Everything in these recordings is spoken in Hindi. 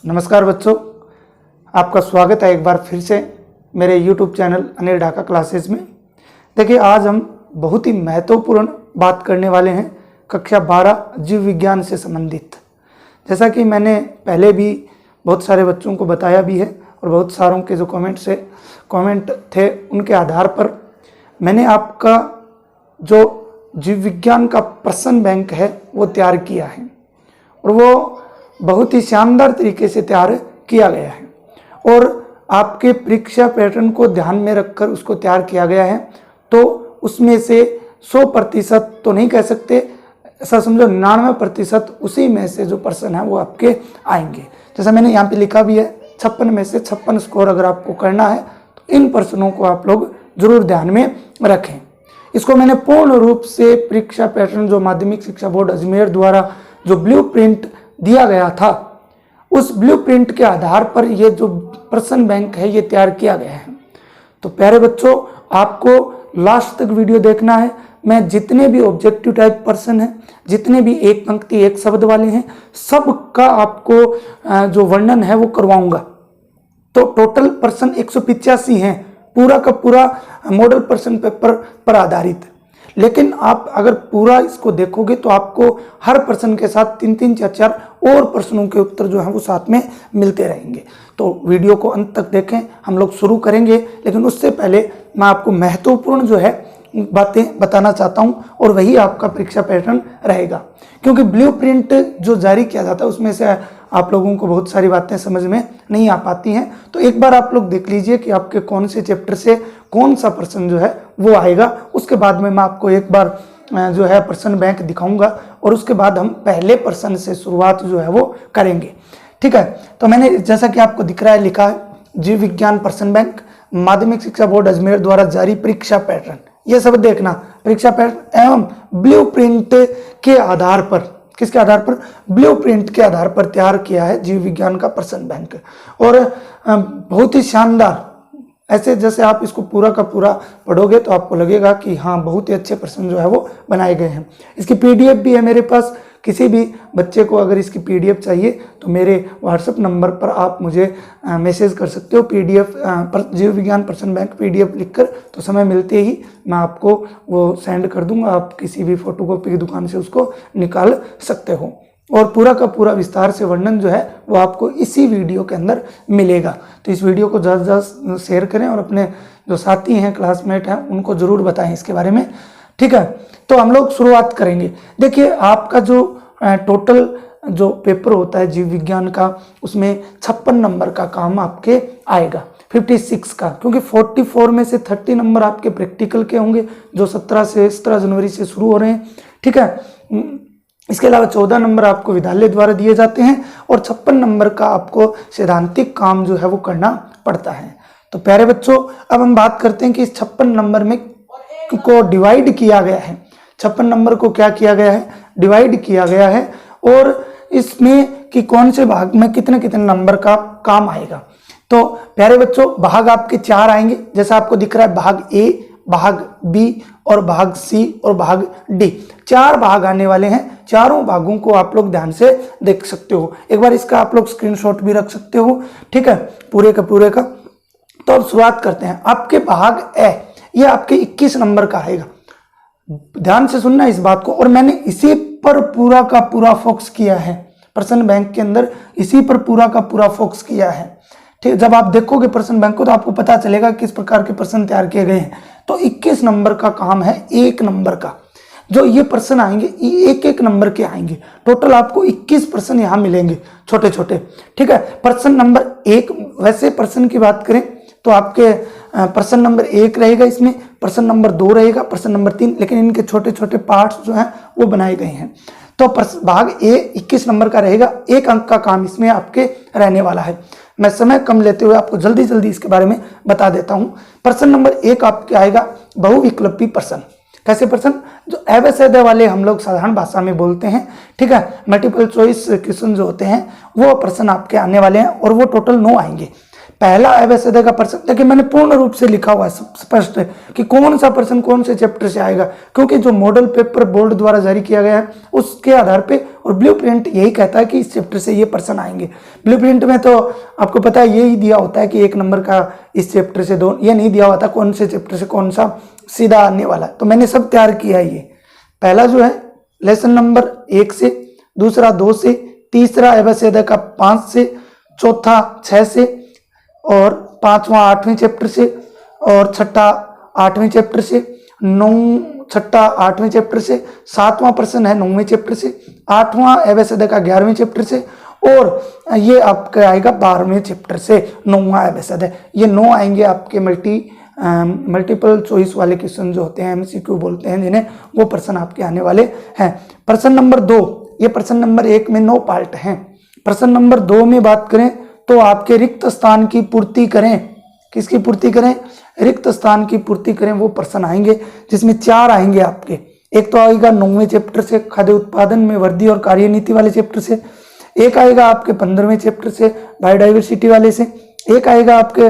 नमस्कार बच्चों, आपका स्वागत है एक बार फिर से मेरे YouTube channel Anil Dhaka classes में। देखिए, आज हम बहुत ही महत्वपूर्ण बात करने वाले हैं कक्षा 12 जीव विज्ञान से संबंधित। जैसा कि मैंने पहले भी बहुत सारे बच्चों को बताया भी है और बहुत सारों के जो कमेंट थे उनके आधार पर मैंने आपका जो जीव विज्ञान का प्रश्न बैंक है वो तैयार किया है और वो बहुत ही शानदार तरीके से तैयार किया गया है और आपके परीक्षा पैटर्न को ध्यान में रखकर उसको तैयार किया गया है। तो उसमें से 100% तो नहीं कह सकते, ऐसा समझो 99% उसी में से जो प्रश्न है वो आपके आएंगे। जैसा मैंने यहाँ पे लिखा भी है, 56 में से 56 स्कोर अगर आपको करना है तो इन प्रश्नों को आप लोग जरूर ध्यान में रखें। इसको मैंने पूर्ण रूप से परीक्षा पैटर्न जो माध्यमिक शिक्षा बोर्ड अजमेर द्वारा जो ब्लूप्रिंट दिया गया था उस ब्लूप्रिंट के आधार पर ये जो प्रश्न बैंक है ये तैयार किया गया है। तो प्यारे बच्चों, आपको लास्ट तक वीडियो देखना है। मैं जितने भी ऑब्जेक्टिव टाइप प्रश्न हैं, जितने भी एक पंक्ति एक शब्द वाले हैं, सब का आपको जो वर्णन है वो करवाऊंगा। तो टोटल प्रश्न 185 हैं, पूरा का पूरा मॉडल प्रश्न पेपर पर आधारित। लेकिन आप अगर पूरा इसको देखोगे तो आपको हर प्रश्न के साथ 3-3, 4-4 और प्रश्नों के उत्तर जो है वो साथ में मिलते रहेंगे। तो वीडियो को अंत तक देखें, हम लोग शुरू करेंगे। लेकिन उससे पहले मैं आपको महत्वपूर्ण जो है बातें बताना चाहता हूं और वही आपका परीक्षा पैटर्न रहेगा। क्योंकि ब्लूप्रिंट जो जारी किया जाता है उसमें से आप लोगों को बहुत सारी बातें समझ में नहीं आ पाती हैं। तो एक बार आप लोग देख लीजिए कि आपके कौन से चैप्टर से कौन सा प्रश्न जो है वो आएगा। उसके बाद में मैं आपको एक बार जो है प्रश्न बैंक दिखाऊंगा और उसके बाद हम पहले प्रश्न से शुरुआत जो है वो करेंगे। ठीक है, तो मैंने जैसा कि आपको दिख रहा है लिखा है जीव विज्ञान प्रश्न बैंक माध्यमिक शिक्षा बोर्ड अजमेर द्वारा जारी परीक्षा पैटर्न। ये सब देखना, परीक्षा पैटर्न एवं ब्लूप्रिंट के आधार पर, किसके आधार पर? ब्लूप्रिंट के आधार पर तैयार किया है जीव विज्ञान का प्रश्न बैंक। और बहुत ही शानदार, ऐसे जैसे आप इसको पूरा का पूरा पढ़ोगे तो आपको लगेगा कि हाँ बहुत ही अच्छे प्रश्न जो है वो बनाए गए हैं। इसकी पीडीएफ भी है मेरे पास। किसी भी बच्चे को अगर इसकी पीडीएफ चाहिए तो मेरे व्हाट्सएप नंबर पर आप मुझे मैसेज कर सकते हो। पीडीएफ जीव विज्ञान प्रश्न बैंक पीडीएफ लिखकर, तो समय मिलते ही मैं आपको वो सेंड कर दूंगा। आप किसी भी फोटोकॉपी की दुकान से उसको निकाल सकते हो और पूरा का पूरा विस्तार से वर्णन जो है वो आपको इसी वीडियो के अंदर मिलेगा। तो इस वीडियो को ज़्यादा से ज़्यादा शेयर करें और अपने जो साथी हैं, क्लासमेट हैं, उनको ज़रूर बताएं इसके बारे में। ठीक है, तो हम लोग शुरुआत करेंगे। देखिए, आपका जो टोटल जो पेपर होता है जीव विज्ञान का, उसमें 56 नंबर का काम आपके आएगा, 56 का, क्योंकि 44 में से 30 नंबर आपके प्रैक्टिकल के होंगे जो 17 जनवरी से शुरू हो रहे हैं। ठीक है, इसके अलावा 14 नंबर आपको विद्यालय द्वारा दिए जाते हैं और 56 नंबर का आपको सैद्धांतिक काम जो है वो करना पड़ता है। तो प्यारे बच्चों, अब हम बात करते हैं कि इस 56 नंबर में को डिवाइड किया गया है। 56 नंबर को क्या किया गया है? डिवाइड किया गया है और इसमें कि कौन से भाग में कितने कितने नंबर का काम आएगा। तो प्यारे बच्चों, भाग आपके 4 आएंगे, जैसा आपको दिख रहा है, भाग ए, भाग बी और भाग सी और भाग डी। 4 भाग आने वाले हैं। चारों भागों को आप लोग ध्यान से देख सकते हो। एक बार इसका आप लोग स्क्रीनशॉट भी रख सकते हो। ठीक है, पूरे का। तो अब शुरुआत करते हैं। आपके भाग ए, ये आपके 21 नंबर का आएगा। ध्यान से सुनना इस बात को, और मैंने इसी पर पूरा का पूरा फोकस किया है प्रश्न बैंक के अंदर, इसी पर पूरा का पूरा फोकस किया है। ठीक, जब आप देखोगे प्रश्न बैंक को तो आपको पता चलेगा किस प्रकार के प्रश्न तैयार किए गए हैं। तो 21 नंबर का काम है 1 नंबर का। जो ये प्रश्न आएंगे ये 1-1 नंबर के आएंगे। टोटल आपको 21 प्रश्न यहाँ मिलेंगे, छोटे छोटे। ठीक है, प्रश्न नंबर 1, वैसे प्रश्न की बात करें तो आपके प्रश्न नंबर 1 रहेगा, इसमें प्रश्न नंबर 2 रहेगा, प्रश्न नंबर 3, लेकिन इनके छोटे छोटे पार्ट्स जो हैं वो बनाए गए हैं। तो भाग ए 21 नंबर का रहेगा। 1 अंक का काम इसमें आपके रहने वाला है। मैं समय कम लेते हुए आपको जल्दी जल्दी इसके बारे में बता देता हूं। प्रश्न नंबर 1 आपके आएगा बहुविकल्पी प्रश्न। कैसे प्रश्न? जो अवैध वाले हम लोग साधारण भाषा में बोलते हैं। ठीक है, मल्टीपल चॉइस क्वेश्चन जो होते हैं वो प्रश्न आपके आने वाले हैं और वो टोटल 9 आएंगे। पहला अवैध का प्रश्न, देखिए मैंने पूर्ण रूप से लिखा हुआ है, स्पष्ट है कि कौन सा प्रश्न कौन से चैप्टर से आएगा, क्योंकि जो मॉडल पेपर बोर्ड द्वारा जारी किया गया है उसके आधार पे, और ब्लूप्रिंट यही कहता है कि इस चैप्टर से ये प्रश्न आएंगे। ब्लूप्रिंट में तो आपको पता है यही दिया होता है कि 1 नंबर का इस चैप्टर से 2, ये नहीं दिया होता कौन से चैप्टर से कौन सा सीधा आने वाला है। तो मैंने सब तैयार किया है। ये पहला जो है लेसन नंबर 1 से, दूसरा 2 से, तीसरा अवैध का 5 से, चौथा 6 से, और पांचवा 8वें चैप्टर से, और छठा 8वें चैप्टर से, छठा 8वें चैप्टर से, 7वां प्रश्न है 9वें चैप्टर से, 8वां अवैध का 11वें चैप्टर से, और ये आपका आएगा 12वें चैप्टर से 9वां अवैध। ये 9 आएंगे आपके मल्टीपल चॉइस वाले क्वेश्चन जो होते हैं, MCQ बोलते हैं जिन्हें, वो प्रश्न आपके आने वाले हैं। प्रश्न नंबर 2, ये प्रश्न नंबर 1 में 9 पार्ट हैं। प्रश्न नंबर 2 में बात करें तो आपके रिक्त स्थान की पूर्ति करें, किसकी पूर्ति करें, रिक्त स्थान की पूर्ति करें, वो प्रश्न आएंगे जिसमें 4 आएंगे आपके। एक तो आएगा 9वें चैप्टर से खाद्य उत्पादन में वृद्धि और कार्यनीति वाले चैप्टर से, एक आएगा आपके 15वें चैप्टर से बायोडाइवर्सिटी वाले से, एक आएगा आपके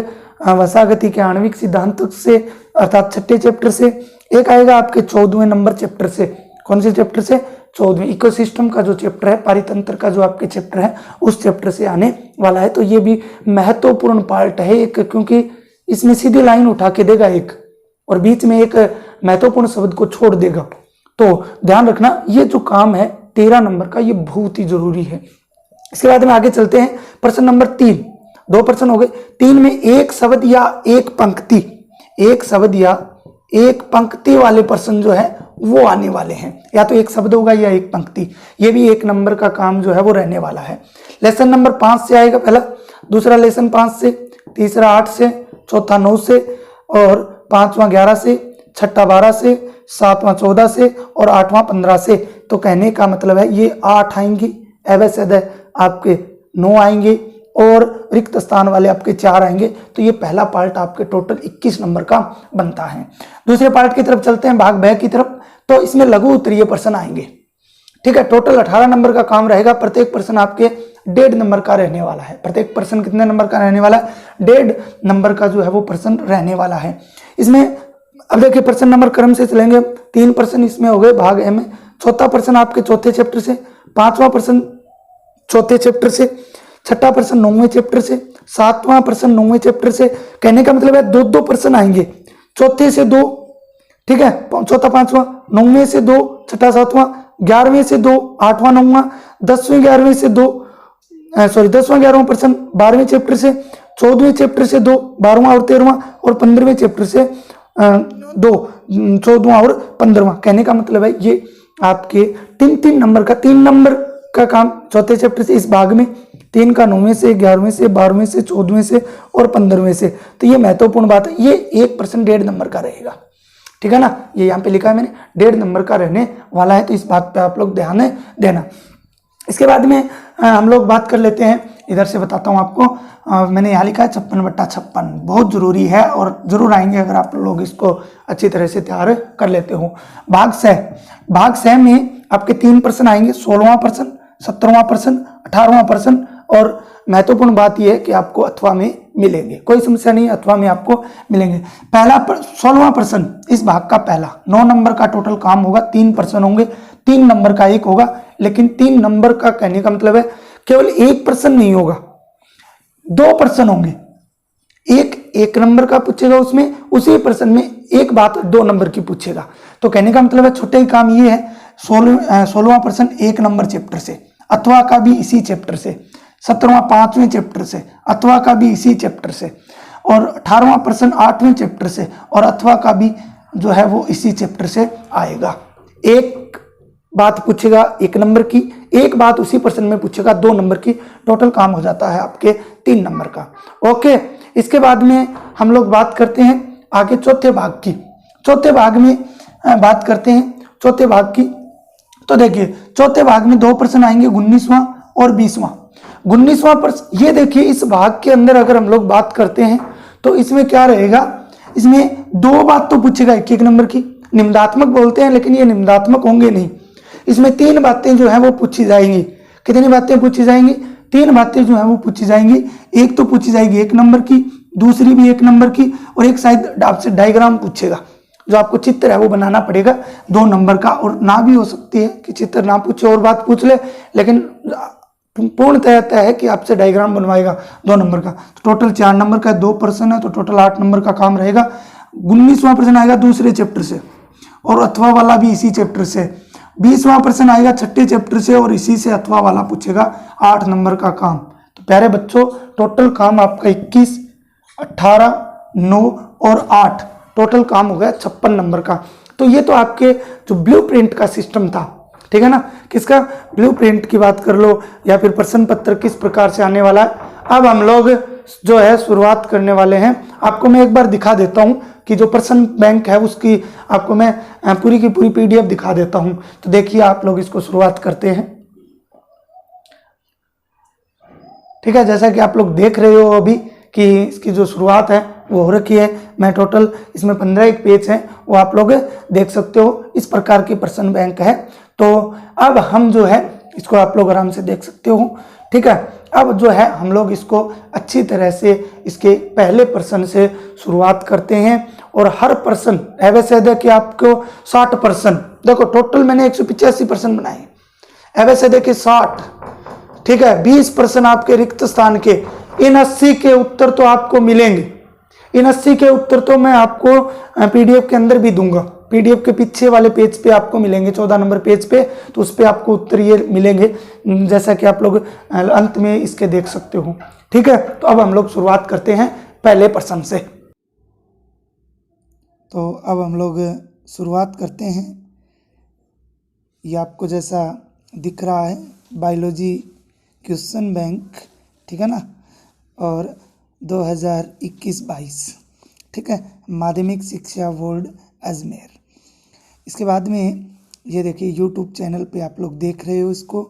वसागति के आणविक सिद्धांत से अर्थात 6ठे चैप्टर से, एक आएगा आपके 14वें नंबर चैप्टर से। कौन से चैप्टर से, 14वें इकोसिस्टम का जो चैप्टर है, पारितंत्र का जो आपके चैप्टर है, उस चैप्टर से आने वाला है। तो ये भी महत्वपूर्ण पार्ट है एक, क्योंकि इसमें सीधी लाइन उठा के देगा एक, और बीच में एक महत्वपूर्ण शब्द को छोड़ देगा। तो ध्यान रखना, ये जो काम है 13 नंबर का, ये बहुत ही जरूरी है। इसके बाद में आगे चलते हैं। प्रश्न नंबर 3, 2 प्रश्न हो गए। 3 में एक शब्द या एक पंक्ति, एक शब्द या एक पंक्ति वाले प्रश्न जो है वो आने वाले हैं, या तो एक शब्द होगा या एक पंक्ति। ये भी 1 नंबर का काम जो है वो रहने वाला है। लेसन नंबर 5 से आएगा पहला, दूसरा लेसन 5 से, तीसरा 8 से, चौथा 9 से, और पांचवा 11 से, छठा 12 से, सातवां 14 से, और 8वां 15 से। तो कहने का मतलब है ये 8 आएंगे, अवैध आपके 9 आएंगे, और रिक्त स्थान वाले आपके 4 आएंगे। तो ये पहला पार्ट आपके टोटल 21 नंबर का बनता है। दूसरे पार्ट की तरफ चलते हैं, भाग ब की तरफ। तो इसमें लघु उत्तरीय प्रश्न आएंगे, ठीक है। टोटल 18 नंबर का काम रहेगा। प्रत्येक प्रश्न आपके 1.5 नंबर का रहने वाला है। प्रत्येक प्रश्न कितने नंबर का रहने वाला है, 1.5 नंबर का जो है वो प्रश्न रहने वाला है इसमें। अब देखिए प्रश्न नंबर क्रम से चलेंगे। 3 प्रश्न इसमें हो गए भाग ए में। चौथा प्रश्न आपके चौथे चैप्टर से, पांचवा प्रश्न चौथे चैप्टर से, छठा प्रश्न 9वें चैप्टर से, सातवां प्रश्न 9वें चैप्टर से। कहने का मतलब है 2-2 प्रश्न आएंगे, चौथे से 2, ठीक है, चौथा 5वां, 9वें से 2, छठा 7वां, 11वें से 2, 8वां 9वां, 10वें 11वें से 2, 10वां 11वां प्रश्न 12वें चैप्टर से, 14वें चैप्टर से 2, 12वां और 13वां, और 15वें चैप्टर से 2, 14वां और 15वां। कहने का मतलब है ये आपके 3-3 नंबर का, 3 नंबर का काम चौथे चैप्टर से इस भाग में, 3 का 9वें से, 11वें से, 12वें से, 14वें से, और 15वें से। तो ये महत्वपूर्ण बात है। ये 1 प्रश्न 1.5 नंबर का रहेगा, ठीक है ना। ये यहाँ पे लिखा है मैंने, 1.5 नंबर का रहने वाला है। तो इस बात पे आप लोग ध्यान देना। इसके बाद में हम लोग बात कर लेते हैं, इधर से बताता हूँ आपको। मैंने यहाँ लिखा है 56/56, बहुत जरूरी है और जरूर आएंगे अगर आप लोग इसको अच्छी तरह से तैयार कर लेते हो। भाग स में आपके 3 प्रश्न आएंगे, 16वां प्रश्न, 17वां प्रश्न, 18वां प्रश्न, और महत्वपूर्ण बात यह है कि आपको अथवा में मिलेंगे, कोई समस्या नहीं, अथवा में आपको मिलेंगे। पहला 16वां प्रश्न इस भाग का पहला, 9 नंबर का टोटल काम होगा, 3 प्रश्न होंगे, 3 नंबर का एक होगा। लेकिन 3 नंबर का कहने का मतलब है केवल 1 प्रश्न नहीं होगा, 2 प्रश्न होंगे। एक नंबर का पूछेगा, उसमें उसी प्रश्न में एक बात 2 नंबर की पूछेगा। तो कहने का मतलब है छोटे ही काम ये है, 16वां प्रश्न 1 नंबर चैप्टर से, अथवा का भी इसी चैप्टर से, 17वां 5वें चैप्टर से, अथवा का भी इसी चैप्टर से, और 18वां प्रश्न 8वें चैप्टर से, और अथवा का भी जो है वो इसी चैप्टर से आएगा। एक बात पूछेगा 1 नंबर की, एक बात उसी प्रश्न में पूछेगा 2 नंबर की। टोटल काम हो जाता है आपके 3 नंबर का। ओके, इसके बाद में हम लोग बात करते हैं आगे चौथे भाग की। चौथे भाग में बात करते हैं चौथे भाग की। तो देखिए चौथे भाग में 2 प्रश्न आएंगे, 19वां और 20वां। 19वां प्रश्न, ये देखिए इस भाग के अंदर अगर हम लोग बात करते हैं तो इसमें क्या रहेगा, इसमें 2 बात तो पूछेगा 1-1 नंबर की, निम्नात्मक बोलते हैं लेकिन ये निम्नात्मक होंगे नहीं। इसमें 3 बातें जो है वो पूछी जाएंगी। कितनी बातें पूछी जाएंगी, 3 बातें जो है वो पूछी जाएंगी। एक तो पूछी जाएगी 1 नंबर की, दूसरी भी 1 नंबर की, और एक शायद आपसे डायग्राम पूछेगा, जो आपको चित्र है वो बनाना पड़ेगा 2 नंबर का। और ना भी हो सकती है कि चित्र ना पूछे और बात पूछ ले, लेकिन पूर्णतः तय है कि आपसे डायग्राम बनवाएगा 2 नंबर का। तो टोटल 4 नंबर का 2 प्रश्न है, तो टोटल 8 नंबर का काम रहेगा। 19वां प्रश्न आएगा दूसरे चैप्टर से, और अथवा वाला भी इसी चैप्टर से। 20वां प्रश्न आएगा छठे चैप्टर से, और इसी से अथवा वाला पूछेगा 8 नंबर का काम। तो प्यारे बच्चों, टोटल काम आपका 21, 18, 9 और 8, टोटल काम हो गया 56 नंबर का। तो ये तो आपके जो ब्लूप्रिंट का सिस्टम था, ठीक है ना, किसका ब्लूप्रिंट की बात कर लो, या फिर प्रश्न पत्र किस प्रकार से आने वाला है। अब हम लोग जो है शुरुआत करने वाले हैं। आपको मैं एक बार दिखा देता हूं कि जो प्रश्न बैंक है उसकी आपको मैं पूरी की पूरी PDF दिखा देता हूं। तो देखिए आप लोग इसको शुरुआत करते हैं। ठीक है, जैसा कि आप लोग देख रहे हो अभी कि इसकी जो शुरुआत है वो हो रखी है। मैं टोटल इसमें 15 एक पेज हैं, वो आप लोग देख सकते हो। इस प्रकार की प्रश्न बैंक है। तो अब हम जो है इसको आप लोग आराम से देख सकते हो। ठीक है, अब जो है हम लोग इसको अच्छी तरह से इसके पहले प्रश्न से शुरुआत करते हैं। और हर प्रश्न वैसे देखिए आपको 60 प्रश्न, देखो टोटल मैंने 185 प्रश्न बनाए, वैसे देखिए 60, ठीक है। 20 प्रश्न आपके रिक्त स्थान के। इन 80 के उत्तर तो आपको मिलेंगे, इन 80 के उत्तर तो मैं आपको PDF के अंदर भी दूंगा। PDF के पीछे वाले पेज पे आपको मिलेंगे, 14 नंबर पेज पे, तो उस पे आपको उत्तर ये मिलेंगे, जैसा कि आप लोग अंत में इसके देख सकते हो। ठीक है, तो अब हम लोग शुरुआत करते हैं पहले प्रश्न से। तो अब हम लोग शुरुआत करते हैं। ये आपको जैसा दिख रहा है बायोलॉजी क्वेश्चन बैंक, ठीक है ना, और 2021-22, ठीक है, माध्यमिक शिक्षा बोर्ड अजमेर। इसके बाद में ये देखिए यूट्यूब चैनल पे आप लोग देख रहे हो, इसको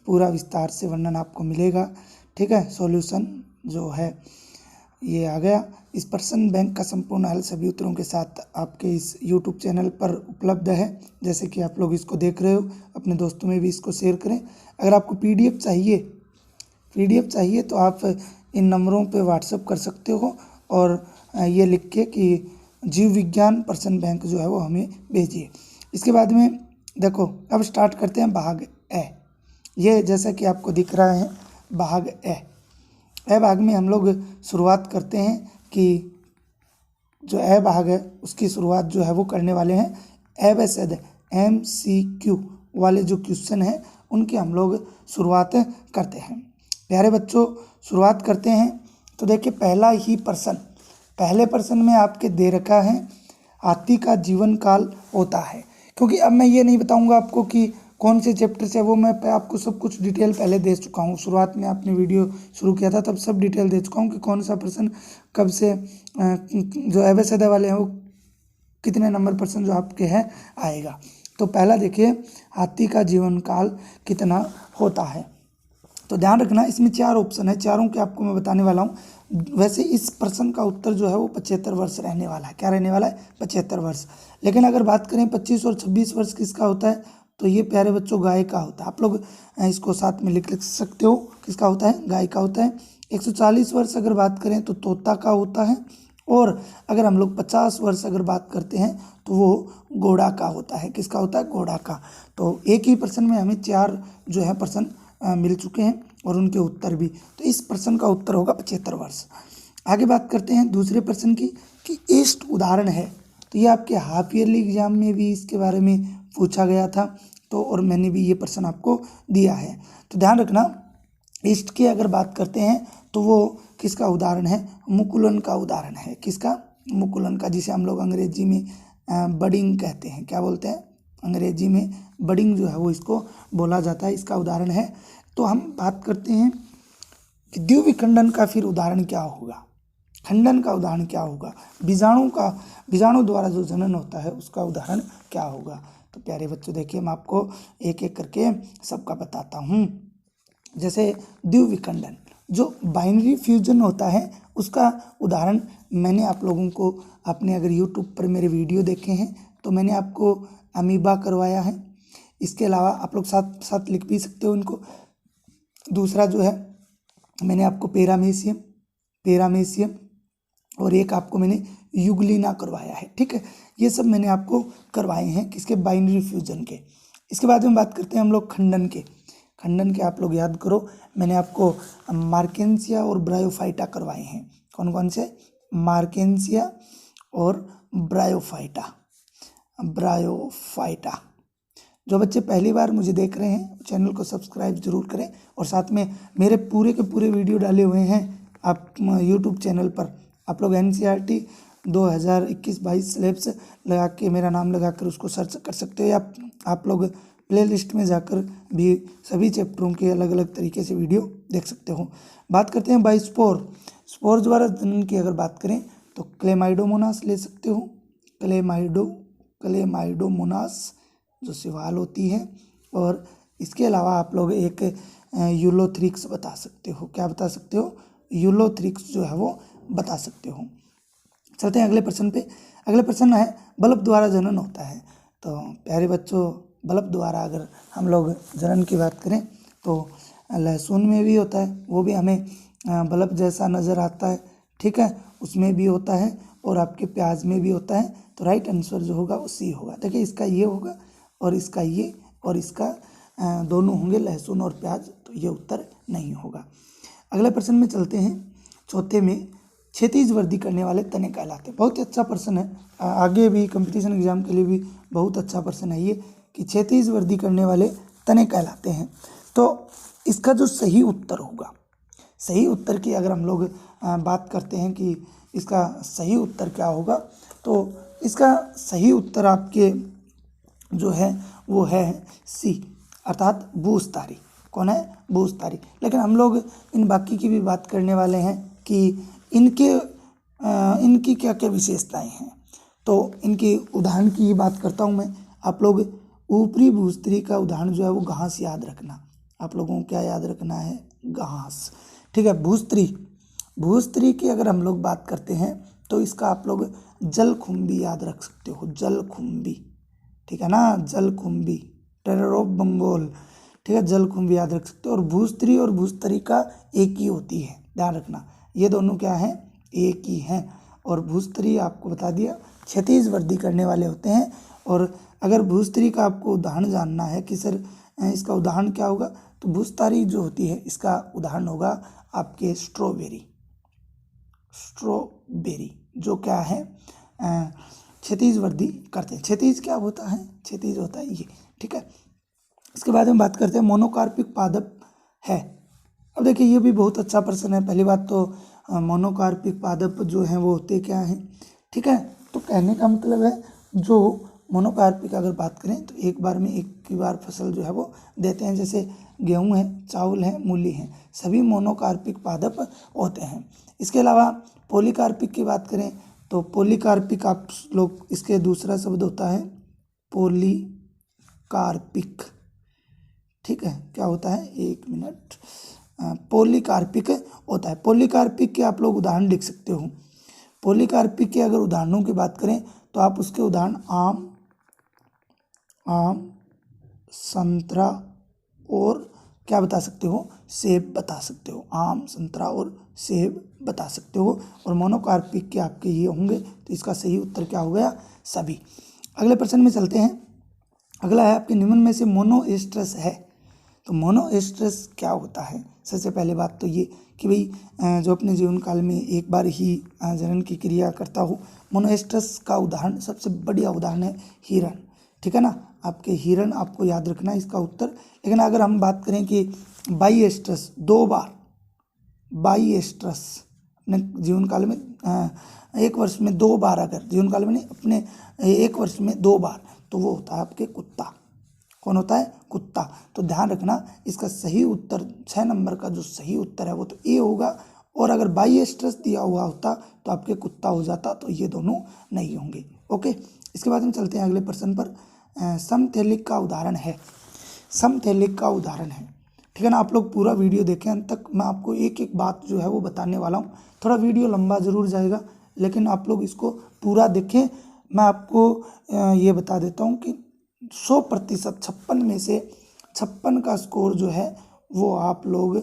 पूरा विस्तार से वर्णन आपको मिलेगा। ठीक है, सॉल्यूशन जो है ये आ गया। इस प्रश्न बैंक का संपूर्ण हल सभी उत्तरों के साथ आपके इस यूट्यूब चैनल पर उपलब्ध है। जैसे कि आप लोग इसको देख रहे हो, अपने दोस्तों में भी इसको शेयर करें। अगर आपको PDF चाहिए तो आप इन नंबरों पे व्हाट्सएप कर सकते हो, और ये लिख के कि जीव विज्ञान प्रश्न बैंक जो है वो हमें भेजिए। इसके बाद में देखो अब स्टार्ट करते हैं भाग ए। ये जैसा कि आपको दिख रहा है भाग ए भाग में हम लोग शुरुआत करते हैं कि जो ए भाग है उसकी शुरुआत जो है वो करने वाले हैं। वैसे MCQ वाले जो क्वेश्चन हैं उनकी हम लोग शुरुआत करते हैं। प्यारे बच्चों, शुरुआत करते हैं। तो देखिए पहले प्रश्न में आपके दे रखा है हाथी का जीवन काल होता है। क्योंकि अब मैं ये नहीं बताऊंगा आपको कि कौन से चैप्टर से, वो मैं आपको सब कुछ डिटेल पहले दे चुका हूँ। शुरुआत में आपने वीडियो शुरू किया था तब सब डिटेल दे चुका हूँ कि कौन सा प्रश्न कब से, जो एवं वाले हैं वो कितने नंबर प्रश्न जो आपके हैं आएगा। तो पहला देखिए, हाथी का जीवन काल कितना होता है। तो ध्यान रखना, इसमें 4 ऑप्शन है, चारों के आपको मैं बताने वाला हूँ। वैसे इस प्रश्न का उत्तर जो है वो 75 वर्ष रहने वाला है। क्या रहने वाला है? 75 वर्ष। लेकिन अगर बात करें 25 और 26 वर्ष किसका होता है, तो ये प्यारे बच्चों गाय का होता है। आप लोग इसको साथ में लिख सकते हो, किसका होता है? गाय का होता है। 140 वर्ष अगर बात करें तो तोता का होता है। और अगर हम लोग 50 वर्ष अगर बात करते हैं तो वो घोड़ा का होता है। किसका होता है? घोड़ा का। तो एक ही प्रश्न में हमें 4 जो है प्रश्न मिल चुके हैं और उनके उत्तर भी। तो इस प्रश्न का उत्तर होगा 75 वर्ष। आगे बात करते हैं दूसरे प्रश्न की कि ईस्ट उदाहरण है। तो ये आपके हाफ ईयरली एग्जाम में भी इसके बारे में पूछा गया था, तो और मैंने भी ये प्रश्न आपको दिया है। तो ध्यान रखना, ईस्ट की अगर बात करते हैं तो वो किसका उदाहरण है? मुकुलन का उदाहरण है। किसका? मुकुलन का, जिसे हम लोग अंग्रेजी में बडिंग कहते हैं। क्या बोलते हैं? अंग्रेजी में बडिंग जो है वो इसको बोला जाता है, इसका उदाहरण है। तो हम बात करते हैं कि द्विविखंडन का फिर उदाहरण क्या होगा, खंडन का उदाहरण क्या होगा, बीजाणु द्वारा जो जनन होता है उसका उदाहरण क्या होगा। तो प्यारे बच्चों देखिए, मैं आपको एक एक करके सबका बताता हूँ। जैसे द्विविखंडन, जो बाइनरी फ्यूजन होता है, उसका उदाहरण मैंने आप लोगों को, आपने अगर यूट्यूब पर मेरे वीडियो देखे हैं तो मैंने आपको अमीबा करवाया है। इसके अलावा आप लोग साथ साथ लिख भी सकते हो इनको। दूसरा जो है मैंने आपको पैरामेशियम और एक आपको मैंने यूग्लिना करवाया है। ठीक है, ये सब मैंने आपको करवाए हैं किसके, बाइनरी फ्यूजन के। इसके बाद में बात करते हैं हम लोग खंडन के आप लोग याद करो, मैंने आपको मार्केंसिया और ब्रायोफाइटा करवाए हैं। कौन कौन से, मार्केंसिया और ब्रायोफाइटा। जो बच्चे पहली बार मुझे देख रहे हैं चैनल को सब्सक्राइब जरूर करें, और साथ में मेरे पूरे के पूरे वीडियो डाले हुए हैं आप यूट्यूब चैनल पर। आप लोग NCERT 2021-22 सिलेबस लगा के, मेरा नाम लगा कर उसको सर्च कर सकते हो, या आप लोग प्ले लिस्ट में जाकर भी सभी चैप्टरों के अलग अलग तरीके से वीडियो देख सकते हो। बात करते हैं बाई स्पोर द्वारा जनन की अगर बात करें तो क्लेमाइडोमोनास ले सकते हो, क्लेमाइडोमोनास जो सिवाल होती है, और इसके अलावा आप लोग एक यूलोथ्रिक्स बता सकते हो। क्या बता सकते हो, यूलोथ्रिक्स जो है वो बता सकते हो। चलते हैं अगले प्रश्न पे। अगले प्रश्न है बल्ब द्वारा जनन होता है। तो प्यारे बच्चों, बल्ब द्वारा अगर हम लोग जनन की बात करें तो लहसुन में भी होता है, वो भी हमें बल्ब जैसा नज़र आता है। ठीक है, उसमें भी होता है, और आपके प्याज में भी होता है। तो राइट आंसर जो होगा वो सी होगा। देखिए, इसका ये होगा और इसका ये, और इसका दोनों होंगे लहसुन और प्याज, तो ये उत्तर नहीं होगा। अगले प्रश्न में चलते हैं। चौथे में क्षैतिज वृद्धि करने वाले तने कहलाते हैं। बहुत ही अच्छा प्रश्न है, आगे भी कंपटीशन एग्जाम के लिए भी बहुत अच्छा प्रश्न है ये, कि क्षैतिज वृद्धि करने वाले तने कहलाते हैं। तो इसका जो सही उत्तर होगा, सही उत्तर की अगर हम लोग बात करते हैं कि इसका सही उत्तर क्या होगा, तो इसका सही उत्तर आपके जो है वो है सी, अर्थात बूस्तारी। कौन है, बूस्तारी। लेकिन हम लोग इन बाकी की भी बात करने वाले हैं कि इनकी क्या क्या विशेषताएं हैं। तो इनकी उदाहरण की ही बात करता हूँ मैं। आप लोग ऊपरी भूस्त्री का उदाहरण जो है वो घास याद रखना। आप लोगों को क्या याद रखना है, घास। ठीक है, भूस्त्री की अगर हम लोग बात करते हैं तो इसका आप लोग जलकुंभी याद रख सकते हो, जलकुंभी। ठीक है ना, जलकुंभी, टेरर ऑफ बंगाल। ठीक है, जलकुंभी याद रख सकते हो। और भूस्त्री और भूस्तरिका एक ही होती है, ध्यान रखना, ये दोनों क्या हैं, एक ही हैं। और भूस्त्री आपको बता दिया क्षैतिज वृद्धि करने वाले होते हैं। और अगर भूस्त्री का आपको उदाहरण जानना है कि सर इसका उदाहरण क्या होगा, तो भूस्तारी जो होती है इसका उदाहरण होगा आपके स्ट्रॉबेरी, जो क्या है क्षैतिज वृद्धि करते हैं। क्षैतिज क्या होता है, क्षैतिज होता है ये। ठीक है, इसके बाद में बात करते हैं मोनोकार्पिक पादप है। अब देखिए, ये भी बहुत अच्छा प्रश्न है। पहली बात तो मोनोकार्पिक पादप जो हैं वो होते क्या हैं। ठीक है, तो कहने का मतलब है जो मोनोकार्पिक अगर बात करें तो एक बार में एक ही बार फसल जो है वो देते हैं, जैसे गेहूं है, चावल है, मूली है, सभी मोनोकार्पिक पादप होते हैं। इसके अलावा पॉलीकार्पिक की बात करें तो पॉलीकार्पिक आप लोग, इसके दूसरा शब्द होता है पॉलीकार्पिक। ठीक है, क्या होता है, एक मिनट, पॉलीकार्पिक होता है। पॉलीकार्पिक के आप लोग उदाहरण लिख सकते हो। पॉलीकार्पिक के अगर उदाहरणों की बात करें तो आप उसके उदाहरण आम, संतरा और क्या बता सकते हो, सेब बता सकते हो। आम, संतरा और सेब बता सकते हो। और मोनोकार्पिक के आपके ये होंगे, तो इसका सही उत्तर क्या हो गया, सभी। अगले प्रश्न में चलते हैं। अगला है आपके निम्न में से मोनोएस्ट्रस है। तो मोनोएस्ट्रस क्या होता है। सबसे पहले बात तो ये कि भाई जो अपने जीवन काल में एक बार ही जनन की क्रिया करता हो। मोनोएस्ट्रस का उदाहरण, सबसे बढ़िया उदाहरण है हिरण। ठीक है ना, आपके हिरण आपको याद रखना है इसका उत्तर। लेकिन अगर हम बात करें कि बाईएस्ट्रस, दो बार, बाईएस्ट्रस अपने जीवन काल में एक वर्ष में दो बार, अगर जीवन काल में नहीं, अपने एक वर्ष में दो बार, तो वो होता है आपके कुत्ता। कौन होता है, कुत्ता। तो ध्यान रखना, इसका सही उत्तर 6 नंबर का जो सही उत्तर है वो तो ए होगा। और अगर बाईएस्ट्रस दिया हुआ होता तो आपके कुत्ता हो जाता, तो ये दोनों नहीं होंगे। ओके, इसके बाद हम चलते हैं अगले प्रश्न पर। समथैलिक का उदाहरण है, समथैलिक का उदाहरण है। ठीक है ना, आप लोग पूरा वीडियो देखें अंत तक। मैं आपको एक एक बात जो है वो बताने वाला हूँ। थोड़ा वीडियो लंबा ज़रूर जाएगा, लेकिन आप लोग इसको पूरा देखें। मैं आपको ये बता देता हूँ कि 100% 56 में से 56 का स्कोर जो है वो आप लोग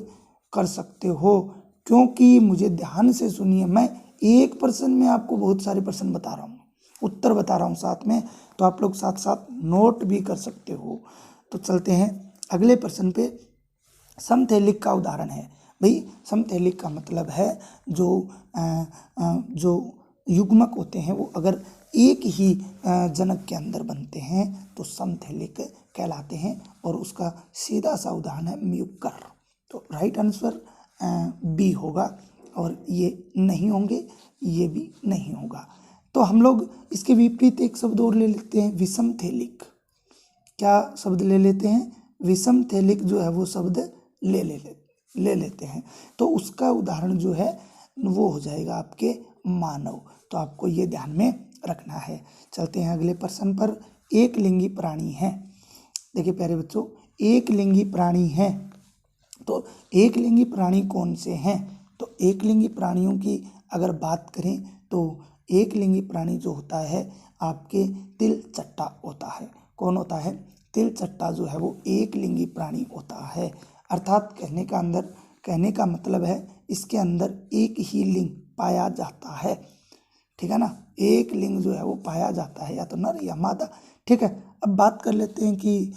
कर सकते हो। क्योंकि मुझे ध्यान से सुनिए, मैं एक प्रश्न में आपको बहुत सारे प्रश्न बता रहा हूँ, उत्तर बता रहा हूँ साथ में, तो आप लोग साथ साथ नोट भी कर सकते हो। तो चलते हैं अगले प्रश्न पे। समतैलिक का उदाहरण है। भाई समतैलिक का मतलब है जो युग्मक होते हैं वो अगर एक ही जनक के अंदर बनते हैं तो समतैलिक कहलाते हैं, और उसका सीधा सा उदाहरण है म्यूकर। तो राइट आंसर बी होगा, और ये नहीं होंगे, ये भी नहीं होगा। तो हम लोग इसके विपरीत एक शब्द और ले लेते हैं, विषमतैलिक। क्या शब्द ले लेते हैं? विषमतैलिक जो है वो शब्द ले लेते हैं। तो उसका उदाहरण जो है वो हो जाएगा आपके मानव। तो आपको ये ध्यान में रखना है। चलते हैं अगले प्रश्न पर। एक लिंगी प्राणी है। देखिए प्यारे बच्चों, एक लिंगी प्राणी है, तो एक लिंगी प्राणी कौन से हैं? तो एक लिंगी प्राणियों की अगर बात करें तो एक लिंगी प्राणी जो होता है आपके तिलचट्टा होता है। कौन होता है? तिलचट्टा जो है वो एक लिंगी प्राणी होता है। अर्थात कहने का मतलब है इसके अंदर एक ही लिंग पाया जाता है। ठीक है ना, एक लिंग जो है वो पाया जाता है, या तो नर या मादा। ठीक है, अब बात कर लेते हैं कि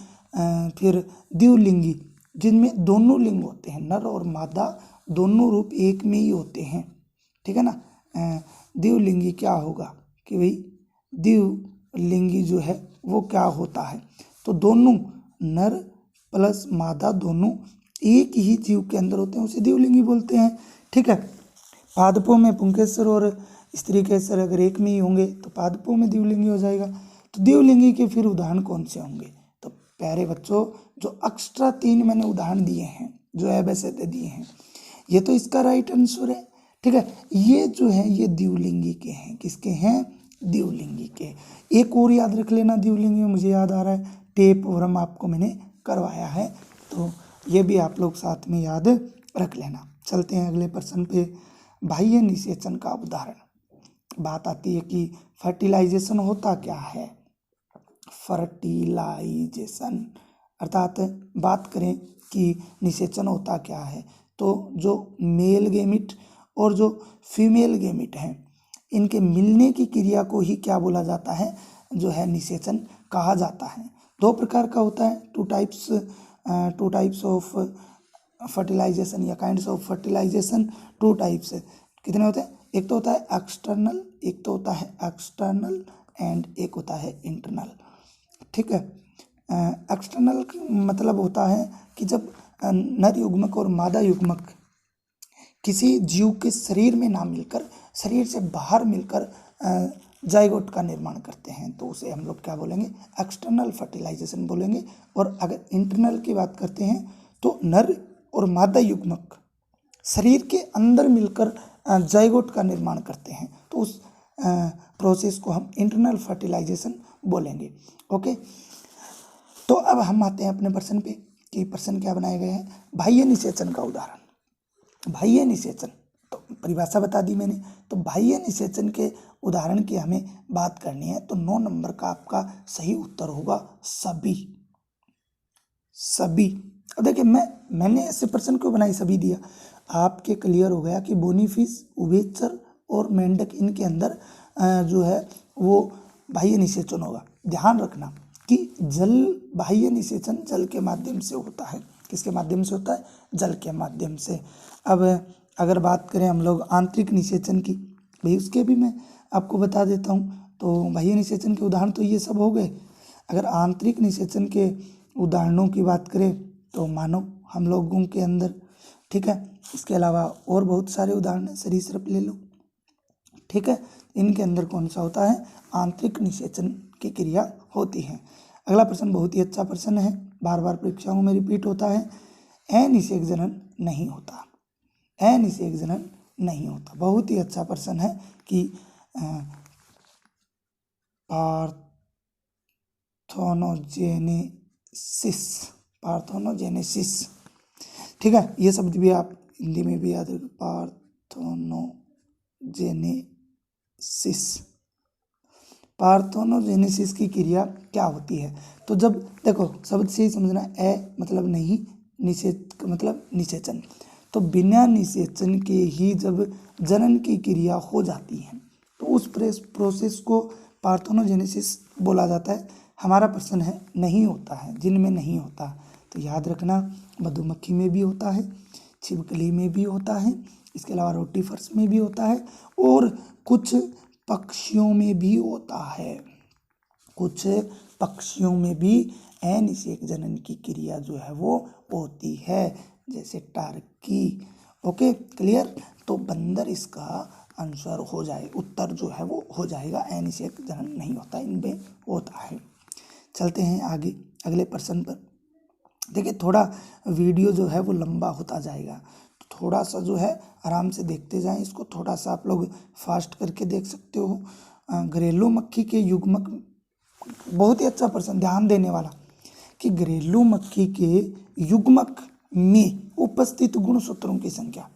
फिर द्विलिंगी, जिनमें दोनों लिंग होते हैं, नर और मादा दोनों रूप एक में ही होते हैं। ठीक है ना, द्विलिंगी क्या होगा कि भाई द्विलिंगी जो है वो क्या होता है? तो दोनों नर प्लस मादा दोनों एक ही जीव के अंदर होते हैं, उसे द्विलिंगी बोलते हैं। ठीक है, पादपों में पुंकेसर और स्त्रीकेसर अगर एक में ही होंगे तो पादपों में द्विलिंगी हो जाएगा। तो द्विलिंगी के फिर उदाहरण कौन से होंगे? तो प्यारे बच्चों, जो एक्स्ट्रा 3 मैंने उदाहरण दिए हैं, जो एबैसिड दिए हैं, ये तो इसका राइट आंसर है। ठीक है, ये जो है ये द्विलिंगी के हैं। किसके हैं? द्विलिंगी के। एक और याद रख लेना द्विलिंगी में, मुझे याद आ रहा है, टेप और हम आपको मैंने करवाया है, तो ये भी आप लोग साथ में याद रख लेना। चलते हैं अगले प्रश्न पे। बाह्य निषेचन का उदाहरण। बात आती है कि फर्टिलाइजेशन होता क्या है? फर्टिलाइजेशन अर्थात बात करें कि निषेचन होता क्या है, तो जो मेल गेमिट और जो फीमेल गेमिट हैं, इनके मिलने की क्रिया को ही क्या बोला जाता है? जो है निषेचन कहा जाता है। 2 प्रकार का होता है, टू टाइप्स ऑफ फर्टिलाइजेशन या काइंड्स ऑफ फर्टिलाइजेशन। 2 टाइप्स कितने होते हैं? एक तो होता है एक्सटर्नल, एक तो होता है एक्सटर्नल एंड एक होता है इंटरनल। ठीक है, एक्सटर्नल मतलब होता है कि जब नर युग्मक और मादा युग्मक किसी जीव के शरीर में ना मिलकर, शरीर से बाहर मिलकर जाइगोट का निर्माण करते हैं, तो उसे हम लोग क्या बोलेंगे? एक्सटर्नल फर्टिलाइजेशन बोलेंगे। और अगर इंटरनल की बात करते हैं तो नर और मादा युग्मक शरीर के अंदर मिलकर जाइगोट का निर्माण करते हैं, तो उस प्रोसेस को हम इंटरनल फर्टिलाइजेशन बोलेंगे। ओके, तो अब हम आते हैं अपने प्रश्न पे कि प्रश्न क्या बनाए गए हैं? बाह्य निषेचन का उदाहरण। बाह्य निषेचन, तो परिभाषा बता दी मैंने। तो बाह्य निषेचन के उदाहरण की हमें बात करनी है, तो 9 नंबर का आपका सही उत्तर होगा सभी। सभी। अब देखिए, मैंने ऐसे प्रश्न क्यों बनाई सभी दिया? आपके क्लियर हो गया कि बोनीफिश, उभयचर और मेंढक, इनके अंदर जो है वो बाह्य निषेचन होगा। ध्यान रखना कि जल बाह्य निषेचन जल के माध्यम से होता है। किसके माध्यम से होता है? जल के माध्यम से। अब अगर बात करें हम लोग आंतरिक निषेचन की, भाई उसके भी मैं आपको बता देता हूँ। तो बाह्य निषेचन के उदाहरण तो ये सब हो गए। अगर आंतरिक निषेचन के उदाहरणों की बात करें तो मानव हम लोगों के अंदर, ठीक है, इसके अलावा और बहुत सारे उदाहरण हैं, सरीसृप ले लो। ठीक है, इनके अंदर कौन सा होता है? आंतरिक निषेचन की क्रिया होती है। अगला प्रश्न बहुत ही अच्छा प्रश्न है, बार बार परीक्षाओं में रिपीट होता है। अनिषेक जनन नहीं होता। अनिषेक जनन नहीं होता। बहुत ही अच्छा प्रश्न है कि पार्थोनोजेनेसिस। ठीक है, ये शब्द भी आप हिंदी में भी याद रखें, पार्थोनोजेनेसिस की क्रिया क्या होती है? तो जब देखो, शब्द से ही समझना, मतलब नहीं, निषेध मतलब निषेचन। तो बिना निषेचन के ही जब जनन की क्रिया हो जाती है तो उस प्रोसेस को पार्थेनोजेनेसिस बोला जाता है। हमारा प्रश्न है नहीं होता है, जिनमें नहीं होता। तो याद रखना, मधुमक्खी में भी होता है, छिपकली में भी होता है, इसके अलावा रोटीफर्स में भी होता है और कुछ पक्षियों में भी होता है। कुछ पक्षियों में भी अनिषेक जनन की क्रिया जो है वो होती है, जैसे टार्की। Okay, clear. तो बंदर इसका आंसर हो जाए, उत्तर जो है वो हो जाएगा। अनिषेक जनन नहीं होता, इनमें होता है। चलते हैं आगे अगले प्रश्न पर। देखिए, थोड़ा वीडियो जो है वो लंबा होता जाएगा, तो थोड़ा सा जो है आराम से देखते जाएं इसको। थोड़ा सा आप लोग फास्ट करके देख सकते हो। घरेलू मक्खी के युग्मक, बहुत ही अच्छा प्रश्न, ध्यान देने वाला, कि घरेलू मक्खी के युग्मक में उपस्थित गुणसूत्रों की संख्या।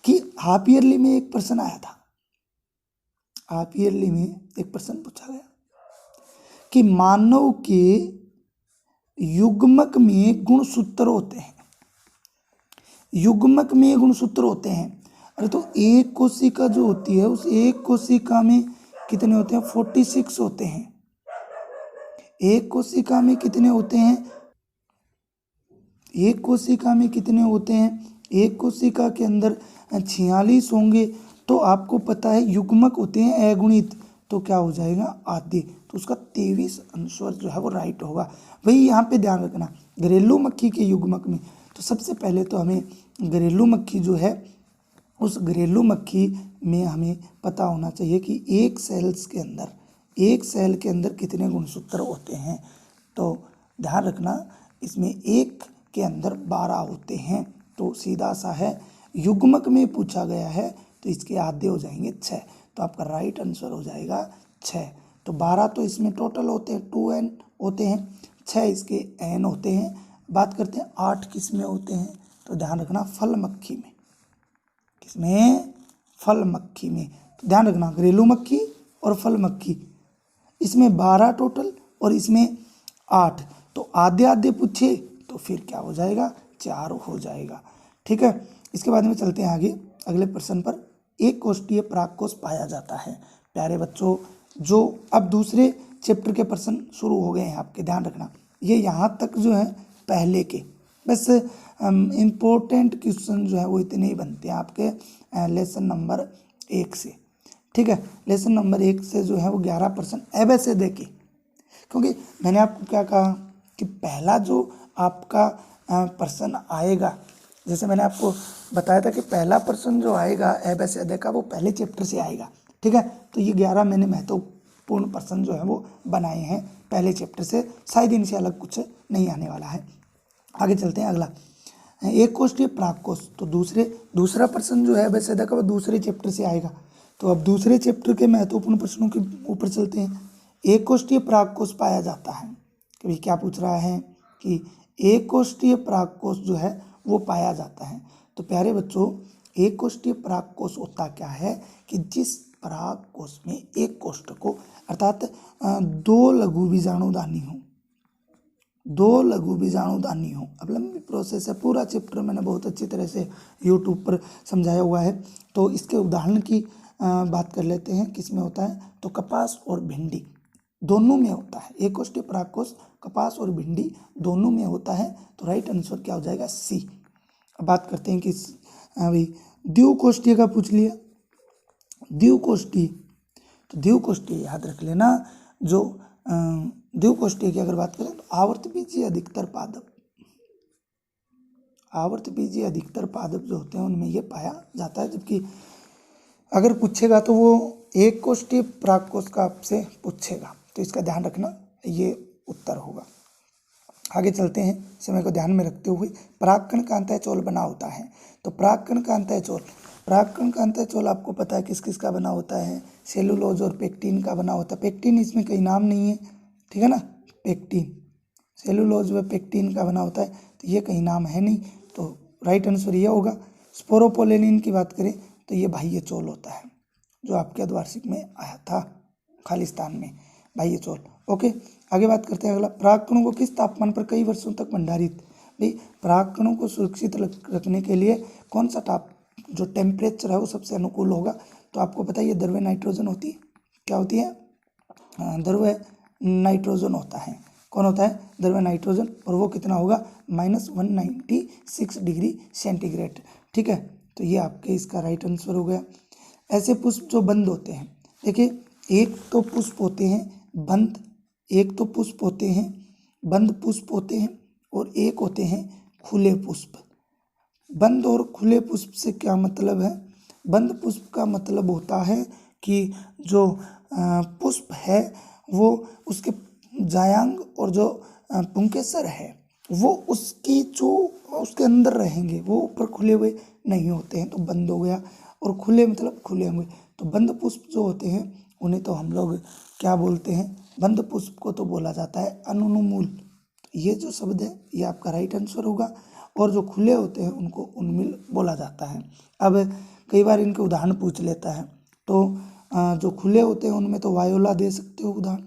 कि हाफ ईयरली में एक प्रश्न आया था, हाफ ईयरली में एक प्रश्न पूछा गया कि मानव के युग्मक में गुणसूत्र होते हैं, युग्मक में गुणसूत्र होते हैं। अरे तो एक कोशिका जो होती है, उस एक कोशिका में कितने होते हैं? 46 होते हैं। एक कोशिका में कितने होते हैं? एक कोशिका में कितने होते हैं? एक कोशिका के अंदर 46 होंगे। तो आपको पता है युग्मक होते हैं अगुणित, तो क्या हो जाएगा? आधे। तो उसका 23 आंसर जो है वो राइट होगा। वही यहाँ पे ध्यान रखना, घरेलू मक्खी के युग्मक में। तो सबसे पहले तो हमें घरेलू मक्खी जो है, उस घरेलू मक्खी में हमें पता होना चाहिए कि एक सेल के अंदर कितने गुणसूत्र होते हैं। तो ध्यान रखना, इसमें एक के अंदर 12 होते हैं। तो सीधा सा है, युग्मक में पूछा गया है तो इसके आधे हो जाएंगे 6। तो आपका राइट आंसर हो जाएगा 6। तो 12 तो इसमें टोटल होते हैं, 2n होते हैं, 6 इसके n होते हैं। बात करते हैं 8 किस में होते हैं, तो ध्यान रखना फल मक्खी में। किसमें? फल मक्खी में। तो ध्यान रखना, घरेलू मक्खी और फल मक्खी, इसमें 12 टोटल और इसमें 8। तो आधे आधे पूछे तो फिर क्या हो जाएगा? 4 हो जाएगा। ठीक है, इसके बाद में चलते हैं आगे अगले प्रश्न पर। एक कोष्ठीय परागकोश पाया जाता है। प्यारे बच्चों, जो अब दूसरे चैप्टर के प्रश्न शुरू हो गए हैं आपके, ध्यान रखना। ये यहाँ तक जो है पहले के, बस इम्पोर्टेंट क्वेश्चन जो है वो इतने ही बनते हैं आपके लेसन नंबर 1 से। ठीक है, लेसन नंबर 1 से जो है वो 11 प्रश्न ऐसे देखे, क्योंकि मैंने आपको क्या कहा कि पहला जो आपका प्रश्न आएगा, जैसे मैंने आपको बताया था कि पहला प्रश्न जो आएगा एबेसिडे का वो पहले चैप्टर से आएगा। ठीक है, तो ये 11 मैंने महत्वपूर्ण प्रश्न जो है वो बनाए हैं पहले चैप्टर से, शायद इनसे अलग कुछ नहीं आने वाला है। आगे चलते हैं अगला, एक कोष्ठीय परागकोश। तो दूसरा प्रश्न जो है एबेसिडे का वो दूसरे चैप्टर से आएगा। तो अब दूसरे चैप्टर के महत्वपूर्ण प्रश्नों के ऊपर चलते हैं। एक कोष्ठीय परागकोश पाया जाता है। कभी क्या पूछ रहा है कि एक कोष्ठीय परागकोश जो है वो पाया जाता है। तो प्यारे बच्चों, एक कोष्ठीय परागकोश होता क्या है कि जिस परागकोश में एक कोष्ठ को, अर्थात 2 लघु बीजाणुदानी हो, 2 लघु बीजाणुदानी हो। अब लंबी प्रोसेस है, पूरा चैप्टर मैंने बहुत अच्छी तरह से यूट्यूब पर समझाया हुआ है। तो इसके उदाहरण की बात कर लेते हैं। किस में होता है? तो कपास और भिंडी दोनों में होता है। एक कोष्ठीय परागकोश कपास और भिंडी दोनों में होता है। तो राइट आंसर क्या हो जाएगा? सी। अब बात करते हैं कि भाई द्विकोष्ठीय का पूछ लिया। द्विकोष्ठीय, तो द्विकोष्ठीय याद रख लेना, जो द्विकोष्ठीय की अगर बात करें तो आवर्तबीजीय अधिकतर पादप, आवर्तबीजीय अधिकतर पादप जो होते हैं उनमें ये पाया जाता है। जबकि अगर पूछेगा तो वो एक कोष्ठीय परागकोश का आपसे पूछेगा, तो इसका ध्यान रखना, ये उत्तर होगा। आगे चलते हैं, समय को ध्यान में रखते हुए। परागकण का अंतःचोल बना होता है। तो परागकण का अंतःचोल आपको पता है किस किस का बना होता है? सेलुलोज और पेक्टिन का बना होता है। पेक्टिन इसमें कहीं नाम नहीं है, ठीक है ना, पेक्टिन, सेलुलोज व पेक्टिन का बना होता है, तो ये कहीं नाम है नहीं। तो राइट आंसर ये होगा। स्पोरोपोलेनिन की बात करें तो ये बाह्य चोल होता है, जो आपके अर्धवार्षिक में आया था, खालिस्तान में, बाह्य चोल। ओके, आगे बात करते हैं अगला। परागकणों को किस तापमान पर कई वर्षों तक भाई परागकणों को सुरक्षित रखने के लिए कौन सा जो टेम्परेचर है वो सबसे अनुकूल होगा? तो आपको पता है ये द्रव्य नाइट्रोजन होती है। क्या होती है? द्रव्य नाइट्रोजन होता है। कौन होता है? द्रव्य नाइट्रोजन। और वो कितना होगा? -196 डिग्री सेंटीग्रेड। ठीक है, तो ये आपके इसका राइट आंसर हो गया। ऐसे पुष्प जो बंद होते हैं, देखिए एक तो पुष्प होते हैं बंद, एक तो पुष्प होते हैं बंद पुष्प होते हैं, और एक होते हैं खुले पुष्प। बंद और खुले पुष्प से क्या मतलब है? बंद पुष्प का मतलब होता है कि जो पुष्प है वो उसके जायांग और जो पुंकेसर है वो उसकी जो उसके अंदर रहेंगे, वो ऊपर खुले हुए नहीं होते हैं, तो बंद हो गया। और खुले मतलब खुले हुए। तो बंद पुष्प जो होते हैं उन्हें तो हम लोग क्या बोलते हैं? बंद पुष्प को तो बोला जाता है अनुन्मूल। ये जो शब्द है ये आपका राइट आंसर होगा। और जो खुले होते हैं उनको उन्मिल बोला जाता है। अब कई बार इनके उदाहरण पूछ लेता है, तो जो खुले होते हैं उनमें तो वायोला दे सकते हो उदाहरण।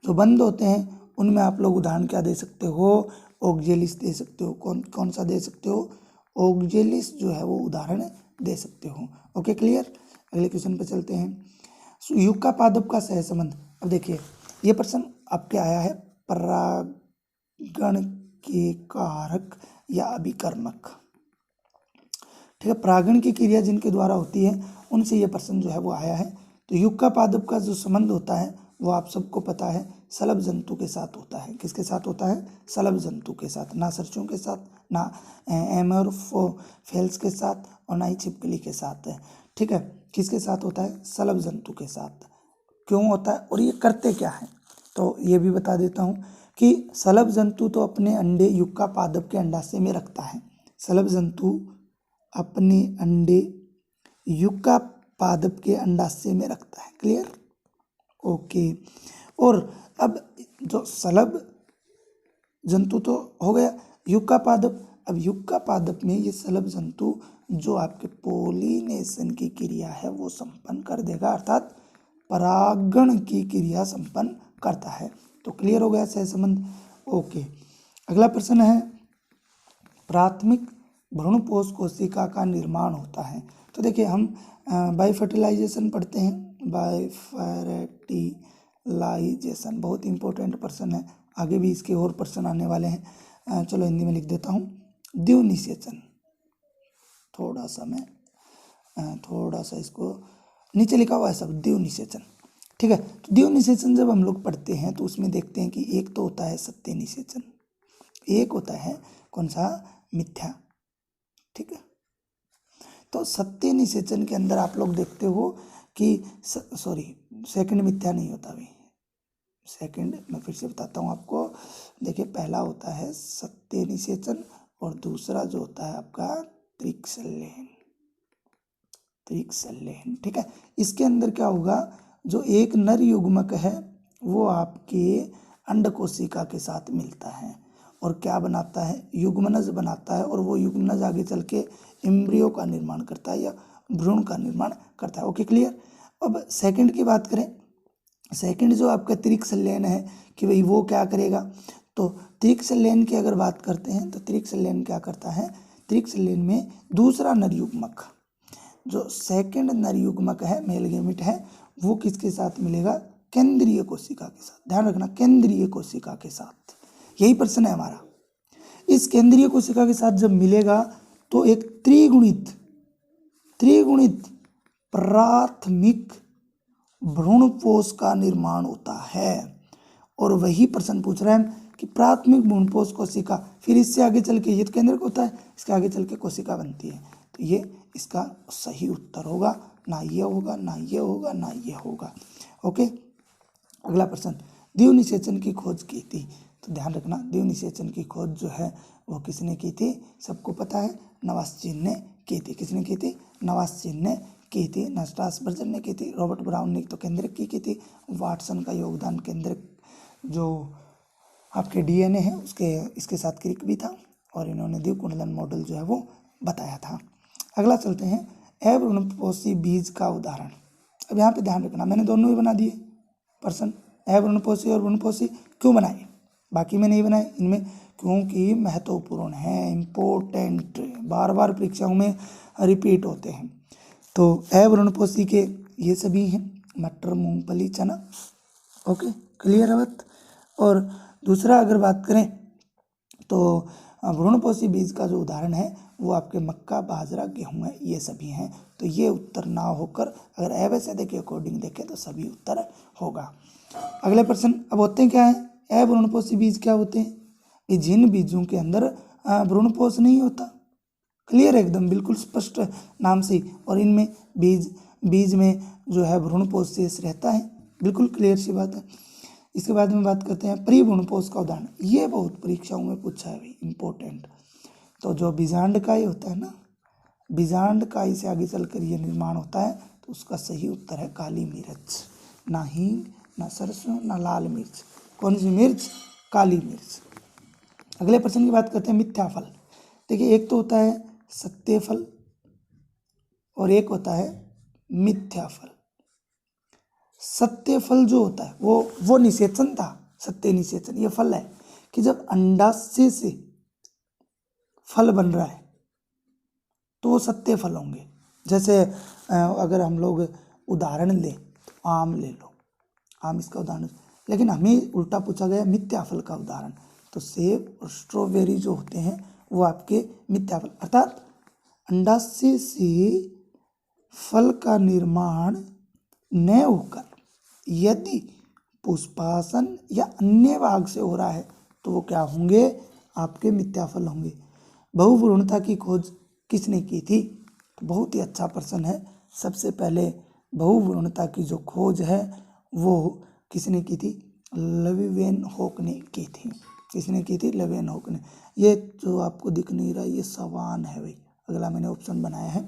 जो बंद होते हैं उनमें आप लोग उदाहरण क्या दे सकते हो? ओक्जेलिस दे सकते हो। कौन कौन सा दे सकते हो? ओक्जेलिस जो है वो उदाहरण दे सकते हो। Okay, clear. अगले क्वेश्चन पे चलते हैं। युक्का पादप का सहसंबंध। अब देखिए ये प्रश्न आपके आया है परागण के कारक या अभिकर्मक। ठीक है, परागण की क्रिया जिनके द्वारा होती है उनसे ये प्रश्न जो है वो आया है। तो युक्का पादप का जो संबंध होता है वो आप सबको पता है सलभ जंतु के साथ होता है। किसके साथ होता है? सलभ जंतु के साथ। ना सरसों के साथ, ना एमोर्फोफेल्स के साथ, और ना ही छिपकली के साथ है। ठीक है, किसके साथ होता है? सलभ जंतु के साथ। क्यों होता है और ये करते क्या है? तो ये भी बता देता हूँ कि सलभ जंतु तो अपने अंडे युक्का पादप के अंडाशय में रखता है। सलभ जंतु अपने अंडे युक्का पादप के अंडाशय में रखता है। क्लियर? ओके। और अब जो सलभ जंतु तो हो गया, युक्का पादप। अब युक्का पादप में ये सलभ जंतु जो आपके पोलिनेशन की क्रिया है वो संपन्न कर देगा, अर्थात परागण की क्रिया संपन्न करता है। तो क्लियर हो गया सहसंबंध। ओके, अगला प्रश्न है प्राथमिक भ्रूणपोष कोशिका का निर्माण होता है। तो देखिए हम बाई फर्टिलाइजेशन पढ़ते हैं। बाई फर्टिलाइजेशन बहुत इंपॉर्टेंट प्रश्न है, आगे भी इसके और प्रश्न आने वाले हैं। चलो हिंदी में लिख देता हूँ। द्विव निषेचन। थोड़ा सा इसको नीचे लिखा हुआ है सब, द्विव निषेचन। ठीक है, तो द्विव निषेचन जब हम लोग पढ़ते हैं तो उसमें देखते हैं कि एक तो होता है सत्य निषेचन, एक होता है कौन सा? मिथ्या। ठीक है, तो सत्य निषेचन के अंदर आप लोग देखते हो कि सेकंड मिथ्या नहीं होता। भाई सेकंड मैं फिर से बताता हूँ आपको। देखिए पहला होता है सत्य निषेचन और दूसरा जो होता है आपका त्रिकसल्यन। ठीक है, इसके अंदर क्या होगा? जो एक नर युग्मक है वो आपके अंड कोशिका के साथ मिलता है और क्या बनाता है? युग्मनज बनाता है। और वो युग्मनज आगे चल के एम्ब्रियो का निर्माण करता है या भ्रूण का निर्माण करता है। Okay, clear. अब सेकंड की बात करें, सेकंड जो आपका त्रिकसल्यन है कि भाई वो क्या करेगा? तो त्रिकसल्यन की अगर बात करते हैं तो त्रिकसल्यन क्या करता है? त्रिकसल्यन में दूसरा नर युग्मक, जो सेकंड नर युग्मक है, मेल गैमेट है, वो किसके साथ मिलेगा? केंद्रीय कोशिका के साथ। ध्यान रखना, केंद्रीय कोशिका के साथ। यही प्रश्न है हमारा। इस केंद्रीय कोशिका के साथ जब मिलेगा तो एक त्रिगुणित प्राथमिक भ्रूणपोष का निर्माण होता है। और वही प्रश्न पूछ रहा है कि प्राथमिक भ्रूणपोष कोशिका, फिर इससे आगे चल के ये तो केंद्र होता है, इसके आगे चल के कोशिका बनती है। तो ये इसका सही उत्तर होगा, ना ये होगा, ना ये होगा, ना ये होगा। ओके, अगला प्रश्न, द्विव निषेचन की खोज की थी। तो ध्यान रखना, द्विव निषेचन की खोज जो है वो किसने की थी? सबको पता है, नवास्चीन ने की थी। किसने की थी? नवास्चीन ने की थी। स्ट्रासबर्जर ने की थी। रॉबर्ट ब्राउन ने तो केंद्रक की थी। वाटसन का योगदान केंद्रक जो आपके डीएनए है उसके इसके साथ क्रिक भी था, और इन्होंने द्विव कुंडलन मॉडल जो है वो बताया था। अगला चलते हैं, अभ्रूणपोषी बीज का उदाहरण। अब यहाँ पे ध्यान रखना, मैंने दोनों ही बना दिए प्रश्न, अभ्रूणपोषी और भ्रूणपोषी। क्यों बनाए? बाकी में नहीं बनाए, इनमें क्योंकि महत्वपूर्ण है, इम्पोर्टेंट, बार बार परीक्षाओं में रिपीट होते हैं। तो अभ्रूणपोषी के ये सभी हैं, मटर, मूंगफली, चना। ओके, क्लियर है बात। और दूसरा अगर बात करें तो भ्रूणपोषी बीज का जो उदाहरण है वो आपके मक्का, बाजरा, गेहूं है, ये सभी हैं। तो ये उत्तर ना होकर अगर अवैध के अकॉर्डिंग देखें तो सभी उत्तर होगा। अगले प्रश्न अब होते हैं क्या है, अभ्रूणपोषी बीज क्या होते हैं? ये जिन बीजों के अंदर भ्रूणपोष नहीं होता। क्लियर है एकदम, बिल्कुल स्पष्ट नाम से। और इनमें बीज में जो है भ्रूणपोष शेष रहता है, बिल्कुल क्लियर सी बात है। इसके बाद में बात करते हैं परिभ्रूणपोष का उदाहरण। ये बहुत परीक्षाओं में पूछा है भाई, इंपॉर्टेंट। तो जो बीजांडकाई होता है ना, बीजांडकाई से आगे चलकर ये निर्माण होता है, तो उसका सही उत्तर है काली मिर्च। ना हींग, ना सरसों, ना लाल मिर्च। कौन सी मिर्च? काली मिर्च। अगले प्रश्न की बात करते हैं मिथ्या फल। देखिए, एक तो होता है सत्य फल और एक होता है मिथ्या फल। सत्य फल जो होता है वो निषेचन था। सत्य निषेचन ये फल है कि जब अंडाशय से फल बन रहा है तो वो सत्य फल होंगे। जैसे अगर हम लोग उदाहरण लें तो आम ले लो, आम इसका उदाहरण। लेकिन हमें उल्टा पूछा गया मिथ्या फल का उदाहरण। तो सेब और स्ट्रॉबेरी जो होते हैं वो आपके मिथ्या फल, अर्थात अंडाशय से फल का निर्माण न होकर यदि पुष्पासन या अन्य भाग से हो रहा है तो वो क्या होंगे? आपके मिथ्या फल होंगे। बहुभ्रूणता की खोज किसने की थी? तो बहुत ही अच्छा प्रश्न है। सबसे पहले बहुभ्रूणता की जो खोज है वो किसने की थी? लेवेनहॉक ने की थी। किसने की थी? लेवेनहॉक ने। ये जो आपको दिख नहीं रहा ये सवान है भाई, अगला मैंने ऑप्शन बनाया है।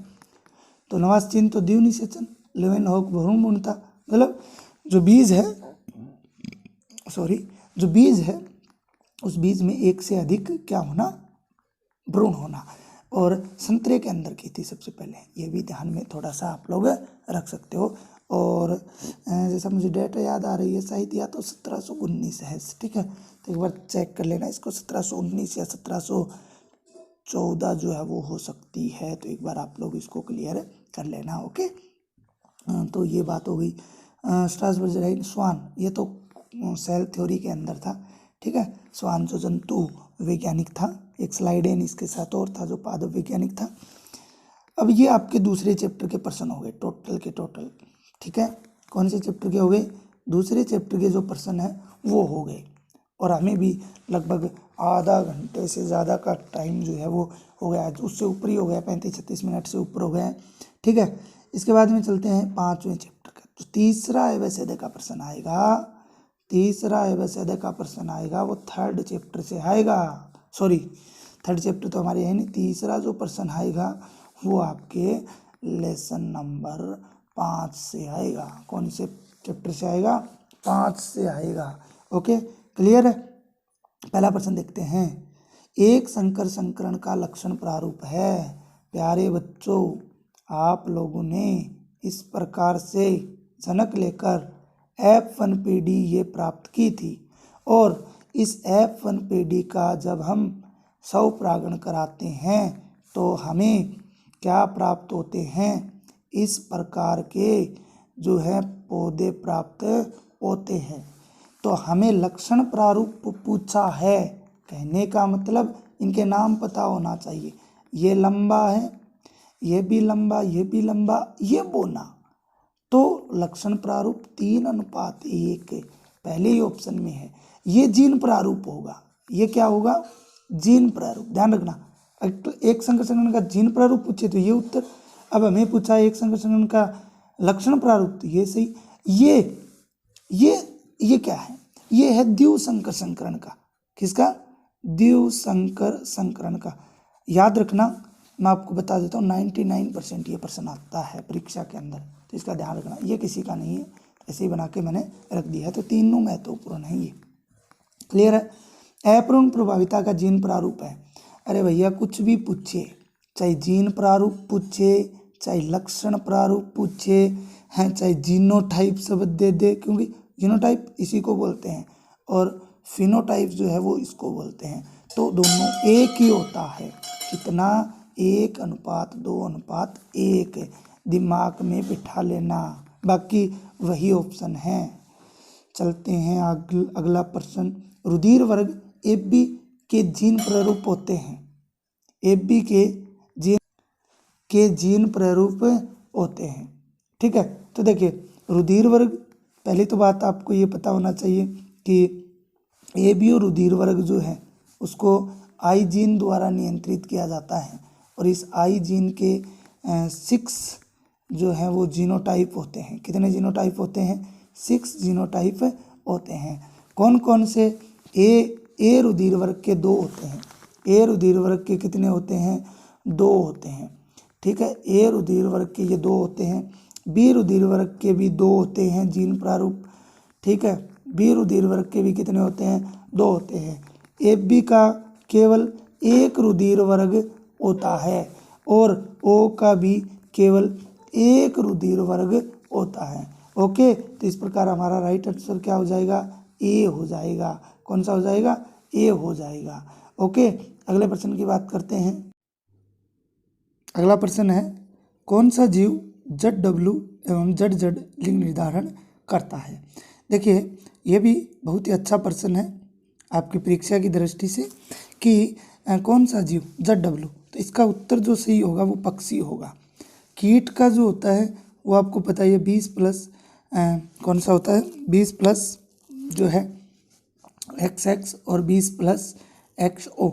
तो नवास्चिन तो द्विव निषेचन, लेवेनहॉक बहुभ्रूणता। मतलब जो बीज है उस बीज में एक से अधिक क्या होना? भ्रूण होना। और संतरे के अंदर की थी सबसे पहले, ये भी ध्यान में थोड़ा सा आप लोग रख सकते हो। और जैसा मुझे डेट याद आ रही है शायद या तो 1719 है, ठीक है। तो एक बार चेक कर लेना इसको, 1719 या 1714 जो है वो हो सकती है। तो एक बार आप लोग इसको क्लियर कर लेना। ओके, तो ये बात हो गई। स्ट्रासबर्ग स्वान, ये तो सेल थ्योरी के अंदर था, ठीक है। स्वान जो जंतु वैज्ञानिक था, एक स्लाइडेन इसके साथ और था जो पादप वैज्ञानिक था। अब ये आपके दूसरे चैप्टर के प्रश्न हो गए टोटल, ठीक है। कौन से चैप्टर के हो गए? दूसरे चैप्टर के जो प्रश्न है वो हो गए। और हमें भी लगभग आधा घंटे से ज़्यादा का टाइम जो है वो हो गया, उससे ऊपर ही हो गया, 35-36 मिनट से ऊपर हो गया है, ठीक है। इसके बाद में चलते हैं 5वें चैप्टर का। तो तीसरा एवसेदय का प्रश्न आएगा, वो थर्ड चैप्टर से आएगा। सॉरी, थर्ड चैप्टर तो हमारे है नहीं। तीसरा जो प्रश्न आएगा वो आपके लेसन नंबर 5 से आएगा। कौन से चैप्टर से आएगा? 5 से आएगा। ओके, क्लियर है। पहला प्रश्न देखते हैं। एक संकर संकरण का लक्षण प्रारूप है। प्यारे बच्चों, आप लोगों ने इस प्रकार से जनक लेकर F1PD ये प्राप्त की थी, और इस F1PD का जब हम स्वपरागण कराते हैं तो हमें क्या प्राप्त होते हैं? इस प्रकार के जो है पौधे प्राप्त होते हैं। तो हमें लक्षण प्रारूप पूछा है, कहने का मतलब इनके नाम पता होना चाहिए। ये लंबा है, ये भी लंबा, ये भी लंबा, ये बोना। तो लक्षण प्रारूप 3:1 पहले ही ऑप्शन में है। ये जीन प्रारूप होगा। ये क्या होगा? जीन प्रारूप। ध्यान रखना, एक संकर संकरण का जीन प्रारूप पूछे तो ये उत्तर। अब हमें पूछा एक संकर संकरण का लक्षण प्रारूप, तो ये सही। ये क्या है? ये है द्विव संकर संकरण का। किसका? द्विव संकर संकरण का। याद रखना, मैं आपको बता देता हूँ 99% ये प्रश्न आता है परीक्षा के अंदर, तो इसका ध्यान रखना। ये किसी का नहीं है, ऐसे ही बना के मैंने रख दिया है। तो तीनों महत्वपूर्ण है ये। क्लियर है। अपूर्ण प्रभाविता का जीन प्रारूप है। अरे भैया, कुछ भी पूछे, चाहे जीन प्रारूप पूछे, चाहे लक्षण प्रारूप पूछे हैं, चाहे जीनोटाइप शब्द दे, क्योंकि जीनोटाइप इसी को बोलते हैं और फिनोटाइप जो है वो इसको बोलते हैं। तो दोनों एक ही होता है। कितना? 1:2:1। दिमाग में बिठा लेना, बाकी वही ऑप्शन है। चलते हैं अगला प्रश्न। रुधिर वर्ग AB के जीन प्रारूप होते हैं। AB के जीन प्रारूप होते हैं। ठीक है, तो देखिए रुधिर वर्ग, पहली तो बात आपको ये पता होना चाहिए कि AB और रुधिर वर्ग जो है उसको I जीन द्वारा नियंत्रित किया जाता है, और इस I जीन के 6 जो है वो जीनोटाइप होते हैं। कितने जीनोटाइप होते हैं? 6 जीनोटाइप होते हैं। कौन कौन से? ए रुधिर वर्ग के 2 होते हैं। ए रुधिर वर्ग के कितने होते हैं? 2 होते हैं। ठीक है, ए रुधिर वर्ग के ये 2 होते हैं। बी रुधिर वर्ग के भी 2 होते हैं जीन प्रारूप। ठीक है, बी रुधिर वर्ग के भी कितने होते हैं? 2 होते हैं। AB का केवल एक रुधिर वर्ग होता है, और O का भी केवल एक रुधिर वर्ग होता है। ओके, तो इस प्रकार हमारा राइट आंसर क्या हो जाएगा? ए हो जाएगा। कौन सा हो जाएगा? ए हो जाएगा। ओके, अगले प्रश्न की बात करते हैं। अगला प्रश्न है, कौन सा जीव ZW एवं ZZ लिंग निर्धारण करता है? देखिए ये भी बहुत ही अच्छा प्रश्न है आपकी परीक्षा की दृष्टि से कि कौन सा जीव ZW, तो इसका उत्तर जो सही होगा वो पक्षी होगा। कीट का जो होता है वो आपको पता है 20+ कौन सा होता है? 20+ जो है XX और 20+ XO।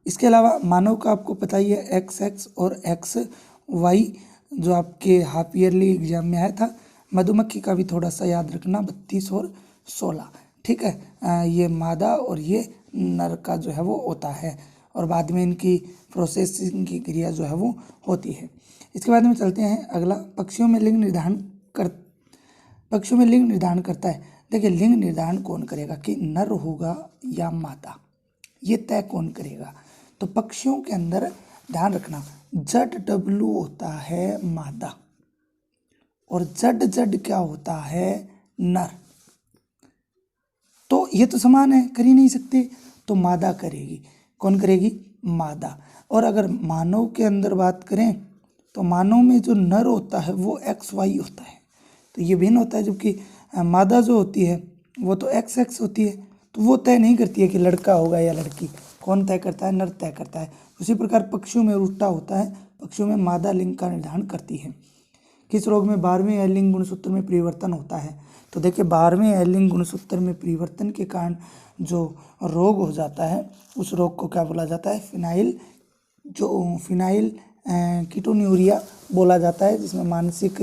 इसके अलावा मानव का आपको पता ही है XX और XY, जो आपके हाफ ईयरली एग्जाम में आया था। मधुमक्खी का भी थोड़ा सा याद रखना, 32 और 16। ठीक है, ये मादा और ये नर का जो है वो होता है, और बाद में इनकी प्रोसेसिंग की क्रिया जो है वो होती है। इसके बाद में चलते हैं अगला, पक्षियों में लिंग निर्धारण करता है। देखिए लिंग निर्धारण कौन करेगा कि नर होगा या मादा, ये तय कौन करेगा? तो पक्षियों के अंदर ध्यान रखना ZW होता है मादा, और ZZ क्या होता है? नर। तो ये तो समान है, कर ही नहीं सकते, तो मादा करेगी। कौन करेगी? मादा। और अगर मानव के अंदर बात करें तो मानव में जो नर होता है वो XY होता है, तो ये भिन्न होता है, जबकि मादा जो होती है वो तो XX होती है। तो वो तय नहीं करती है कि लड़का होगा या लड़की, कौन तय करता है? नर तय करता है। उसी प्रकार पक्षियों में उल्टा होता है, पक्षियों में मादा लिंग का निर्धारण करती है। किस रोग में 12वें लिंग गुणसूत्र में परिवर्तन होता है? तो देखिए 12वें लिंग गुणसूत्र में परिवर्तन के कारण जो रोग हो जाता है उस रोग को क्या बोला जाता है? फिनाइल कीटोन्यूरिया बोला जाता है, जिसमें मानसिक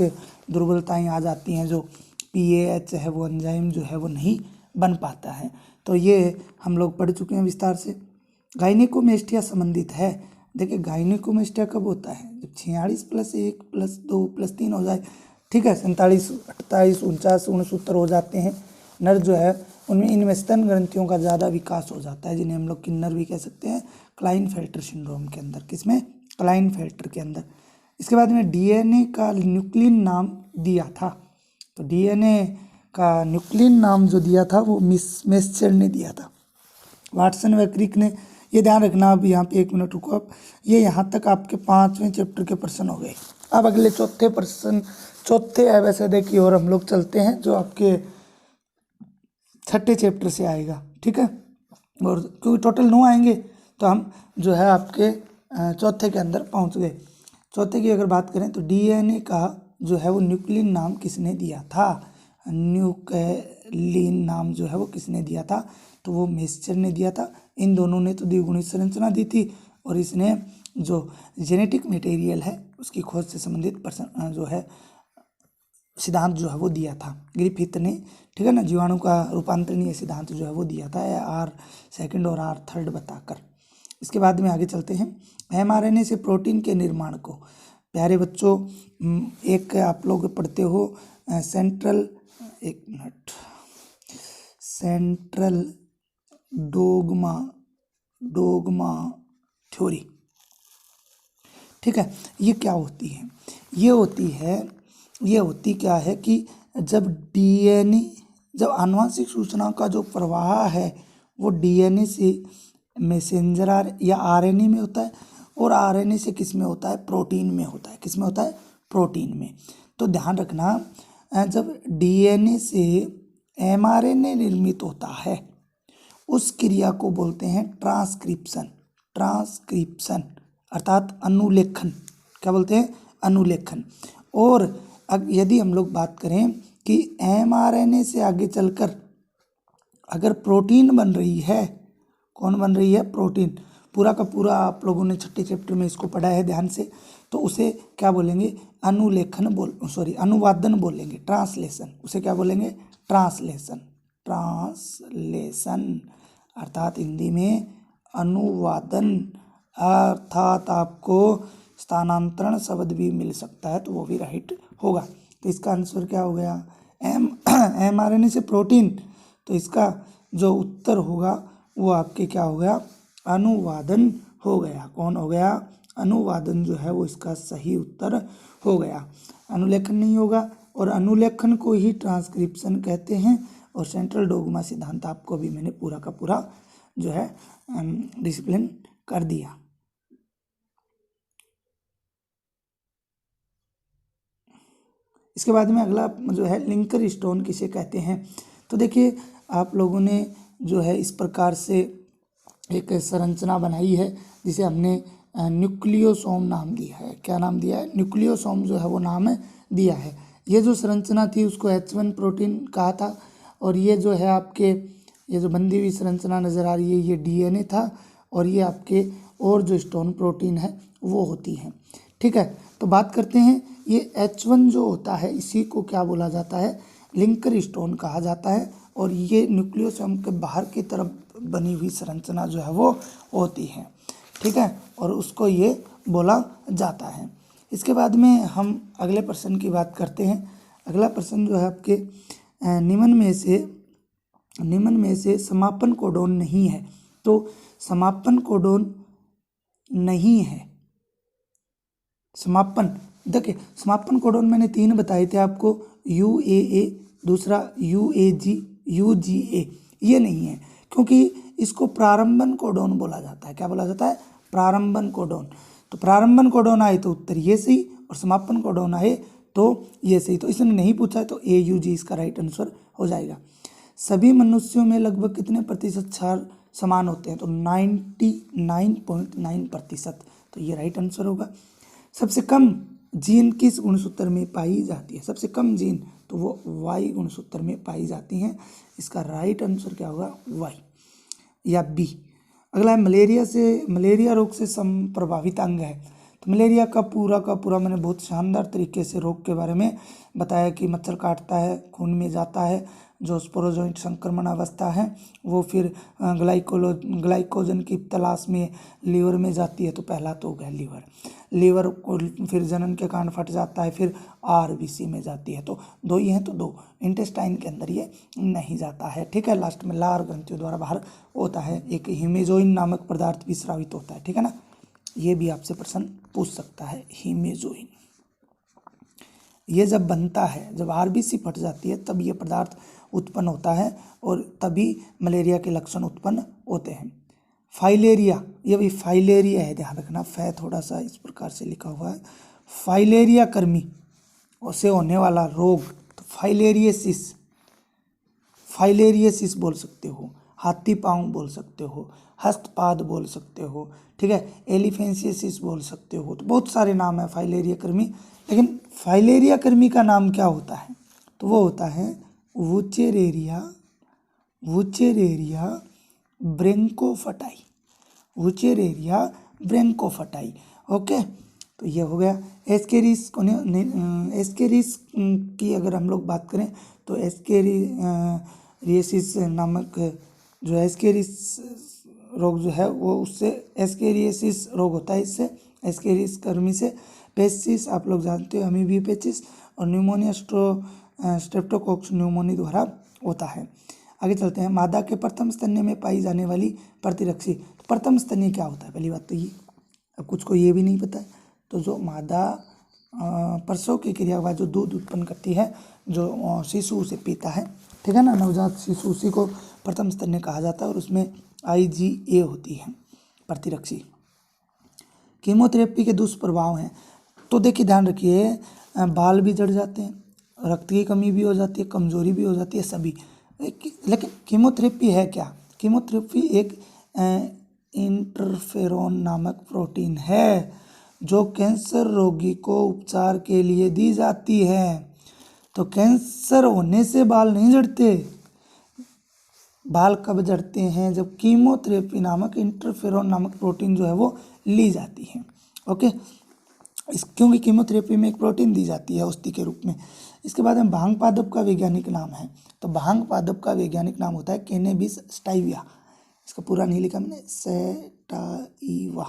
दुर्बलताएं आ जाती हैं, जो PAH है वो एंजाइम जो है वो नहीं बन पाता है। तो ये हम लोग पढ़ चुके हैं विस्तार से। गाइनेकोमेस्टिया संबंधित है। देखिए गाइनेकोमेस्टिया कब होता है? जब 46 + 1 + 2 + 3 हो जाए। ठीक है, 47, 48, 49 गुणसूत्र हो जाते हैं। नर जो है उनमें इनमें स्तन ग्रंथियों का ज़्यादा विकास हो जाता है, जिन्हें हम लोग किन्नर भी कह सकते हैं, क्लाइनफेल्टर सिंड्रोम के अंदर। किसमें? क्लाइनफेल्टर के अंदर। इसके बाद में DNA का न्यूक्लिन नाम दिया था, तो DNA का न्यूक्लिन नाम जो दिया था वो मेस्चर ने दिया था। वाटसन व क्रिक ने, ये ध्यान रखना। अब यहाँ पे 1 मिनट रुको आप, ये यहाँ तक आपके 5वें चैप्टर के प्रश्न हो गए। अब अगले चौथे ABCD की ओर हम लोग चलते हैं, जो आपके 6ठे चैप्टर से आएगा। ठीक है, और क्योंकि टोटल 9 आएंगे तो हम जो है आपके चौथे के अंदर पहुँच गए। चौथे की अगर बात करें तो DNA का जो है वो न्यूक्लिन नाम किसने दिया था? न्यूक्लिन नाम जो है वो किसने दिया था? तो वो मेस्चर ने दिया था। इन दोनों ने तो द्विगुणित संरचना दी थी, और इसने जो जेनेटिक मटेरियल है उसकी खोज से संबंधित प्रश्न जो है सिद्धांत जो है वो दिया था ग्रिफिथ ने। ठीक है ना, जीवाणु का रूपांतरणीय सिद्धांत जो है वो दिया था R2 और R3 बताकर। इसके बाद में आगे चलते हैं। mRNA से प्रोटीन के निर्माण को, प्यारे बच्चों, एक आप लोग पढ़ते हो सेंट्रल डोग्मा थ्योरी। ठीक है, ये क्या होती है? ये होती क्या है कि जब DNA, जब आनुवंशिक सूचना का जो प्रवाह है वो DNA से मैसेंजर या आरएनए में होता है, और आरएनए से किस में होता है, प्रोटीन में होता है। किस में होता है, प्रोटीन में। तो ध्यान रखना, जब डीएनए से एमआरएनए निर्मित होता है उस क्रिया को बोलते हैं ट्रांसक्रिप्शन। ट्रांसक्रिप्शन अर्थात अनुलेखन। क्या बोलते हैं, अनुलेखन। और यदि हम लोग बात करें कि एमआरएनए से आगे चलकर अगर प्रोटीन बन रही है, कौन बन रही है, प्रोटीन, पूरा का पूरा आप लोगों ने छठे चैप्टर में इसको पढ़ा है ध्यान से, तो उसे क्या बोलेंगे, अनुवादन बोलेंगे, ट्रांसलेशन। उसे क्या बोलेंगे, ट्रांसलेशन। ट्रांसलेशन अर्थात हिंदी में अनुवादन, अर्थात आपको स्थानांतरण शब्द भी मिल सकता है, तो वो भी राइट होगा। तो इसका आंसर क्या हो गया, एमआरएनए से प्रोटीन। तो इसका जो उत्तर होगा वो आपके क्या हो गया, अनुवादन हो गया। कौन हो गया, अनुवादन जो है वो इसका सही उत्तर हो गया। अनुलेखन नहीं होगा, और अनुलेखन को ही ट्रांसक्रिप्शन कहते हैं। और सेंट्रल डोग्मा सिद्धांत आपको अभी मैंने पूरा का पूरा जो है डिसिप्लिन कर दिया। इसके बाद में अगला जो है लिंकर स्टोन किसे कहते हैं। तो देखिए, आप लोगों ने जो है इस प्रकार से एक संरचना बनाई है जिसे हमने न्यूक्लियोसोम नाम दिया है। क्या नाम दिया है, न्यूक्लियोसोम जो है वो नाम दिया है। ये जो संरचना थी उसको H1 प्रोटीन कहा था, और ये जो है आपके ये जो बंधी हुई संरचना नज़र आ रही है ये डीएनए था, और ये आपके और जो स्टोन प्रोटीन है वो होती हैं। ठीक है, तो बात करते हैं, ये H1 जो होता है इसी को क्या बोला जाता है, लिंकर स्टोन कहा जाता है। और ये न्यूक्लियोसोम के बाहर की तरफ बनी हुई संरचना जो है वो होती है। ठीक है, और उसको ये बोला जाता है। इसके बाद में हम अगले प्रश्न की बात करते हैं। अगला प्रश्न जो है आपके निम्न में से समापन कोडोन नहीं है। तो समापन कोडोन नहीं है, समापन, देखिए समापन कोडोन मैंने 3 बताए थे आपको, UAA, दूसरा UAG, UGA, ये नहीं है, क्योंकि इसको प्रारंभन कोडोन बोला जाता है। क्या बोला जाता है, प्रारंभन कोडोन। तो प्रारंभन कोडोन आए तो उत्तर ये सही, और समापन कोडोन आए तो ये सही। तो इसने नहीं पूछा है, तो AUG इसका राइट आंसर हो जाएगा। सभी मनुष्यों में लगभग कितने प्रतिशत क्षार समान होते हैं, तो 99.9%, तो ये राइट आंसर होगा। सबसे कम जीन किस गुणसूत्र में पाई जाती है, सबसे कम जीन, तो वो Y गुणसूत्र में पाई जाती हैं। इसका राइट आंसर क्या होगा, Y या B। अगला है मलेरिया रोग से प्रभावित अंग है। तो मलेरिया का पूरा मैंने बहुत शानदार तरीके से रोग के बारे में बताया कि मच्छर काटता है, खून में जाता है, जो स्पोरोजोइट संक्रमण अवस्था है वो फिर ग्लाइकोजन की तलाश में लीवर में जाती है। तो पहला तो हो गया लीवर को, फिर जनन के कारण फट जाता है, फिर RBC में जाती है। तो 2 ही हैं, तो 2 इंटेस्टाइन के अंदर ये नहीं जाता है। ठीक है, लास्ट में लार ग्रंथियों द्वारा बाहर होता है। एक हीमेजोइन नामक पदार्थ भी स्रावित होता है। ठीक है ना, ये भी आपसे प्रश्न पूछ सकता है, हीमेजोइन। ये जब बनता है, जब RBC फट जाती है तब ये पदार्थ उत्पन्न होता है, और तभी मलेरिया के लक्षण उत्पन्न होते हैं। फाइलेरिया, ये भी फाइलेरिया है, ध्यान रखना, थोड़ा सा इस प्रकार से लिखा हुआ है। फाइलेरिया कर्मी से होने वाला रोग, तो फाइलेरियसिस बोल सकते हो, हाथी पाँव बोल सकते हो, हस्तपाद बोल सकते हो। ठीक है, एलिफेंसियसिस बोल सकते हो। तो बहुत सारे नाम है फाइलेरिया कर्मी, लेकिन फाइलेरिया कर्मी का नाम क्या होता है, तो वो होता है वुचेरेरिया ब्रेंकोफटाई। ओके, तो ये हो गया। एस्केरिस की अगर हम लोग बात करें तो एस्केरियसिस नामक जो एस्केरिस रोग जो है वो उससे एस्केरियसिस रोग होता है, इससे एस्केरिस कर्मी से। पेस्टिस आप लोग जानते हो, अमीबी पेचिस, और न्यूमोनिया स्ट्रेप्टोकोक्स न्यूमोनी द्वारा होता है। आगे चलते हैं, मादा के प्रथम स्तन्य में पाई जाने वाली प्रतिरक्षी। तो प्रथम स्तन्य क्या होता है, पहली बात तो ये, अब कुछ को ये भी नहीं पता है। तो जो मादा प्रसव की क्रिया के बाद जो दूध उत्पन्न करती है, जो शिशु उसे पीता है, ठीक है ना, नवजात शिशु, उसी को प्रथम स्तन्य कहा जाता है। और उसमें IgA होती है प्रतिरक्षी। कीमोथेरेपी के दुष्प्रभाव हैं, तो देखिए ध्यान रखिए, बाल भी झड़ जाते हैं, रक्त की कमी भी हो जाती है, कमजोरी भी हो जाती है, सभी। लेकिन कीमोथेरेपी है क्या? कीमोथेरेपी एक इंटरफेरोन नामक प्रोटीन है जो कैंसर रोगी को उपचार के लिए दी जाती है। तो कैंसर होने से बाल नहीं झड़ते। बाल कब झड़ते हैं? जब कीमोथेरेपी नामक इंटरफेरोन नामक प्रोटीन जो है वो ली जाती है। ओके, क्योंकि कीमोथेरेपी में एक प्रोटीन दी जाती है औषधि के रूप में। इसके बाद में भांग पादप का वैज्ञानिक नाम है, तो भांग पादप का वैज्ञानिक नाम होता है कैनेबिस स्टाइविया। इसका पूरा नहीं लिखा मैंने, सेटाइवा।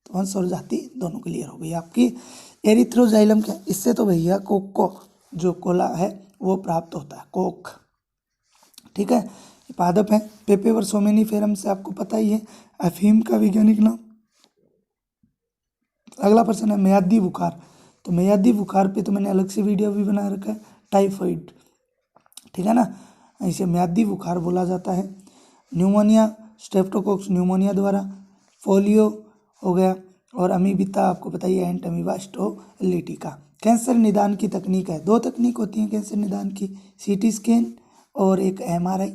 तो वंश और जाति दोनों क्लियर हो गई आपकी। एरिथ्रोजाइलम क्या? इससे तो भैया कोको जो कोला है वो प्राप्त होता है, कोक। ठीक है, ये पादप है। पेपेवर सोमेनिफेरम से आपको पता ही है। अफीम का वैज्ञानिक नाम। अगला प्रश्न है मियादी बुखार। तो मियादी बुखार पे तो मैंने अलग से वीडियो भी बना रखा है, टाइफाइड। ठीक है ना, इसे मियादी बुखार बोला जाता है। न्यूमोनिया, स्ट्रेप्टोकोक्स न्यूमोनिया द्वारा। पोलियो हो गया, और अमीबिता आपको पता ही है, एंट अमीबा स्टोलिटिका। कैंसर निदान की तकनीक है, दो तकनीक होती हैं कैंसर निदान की, CT स्कैन और एक MRI।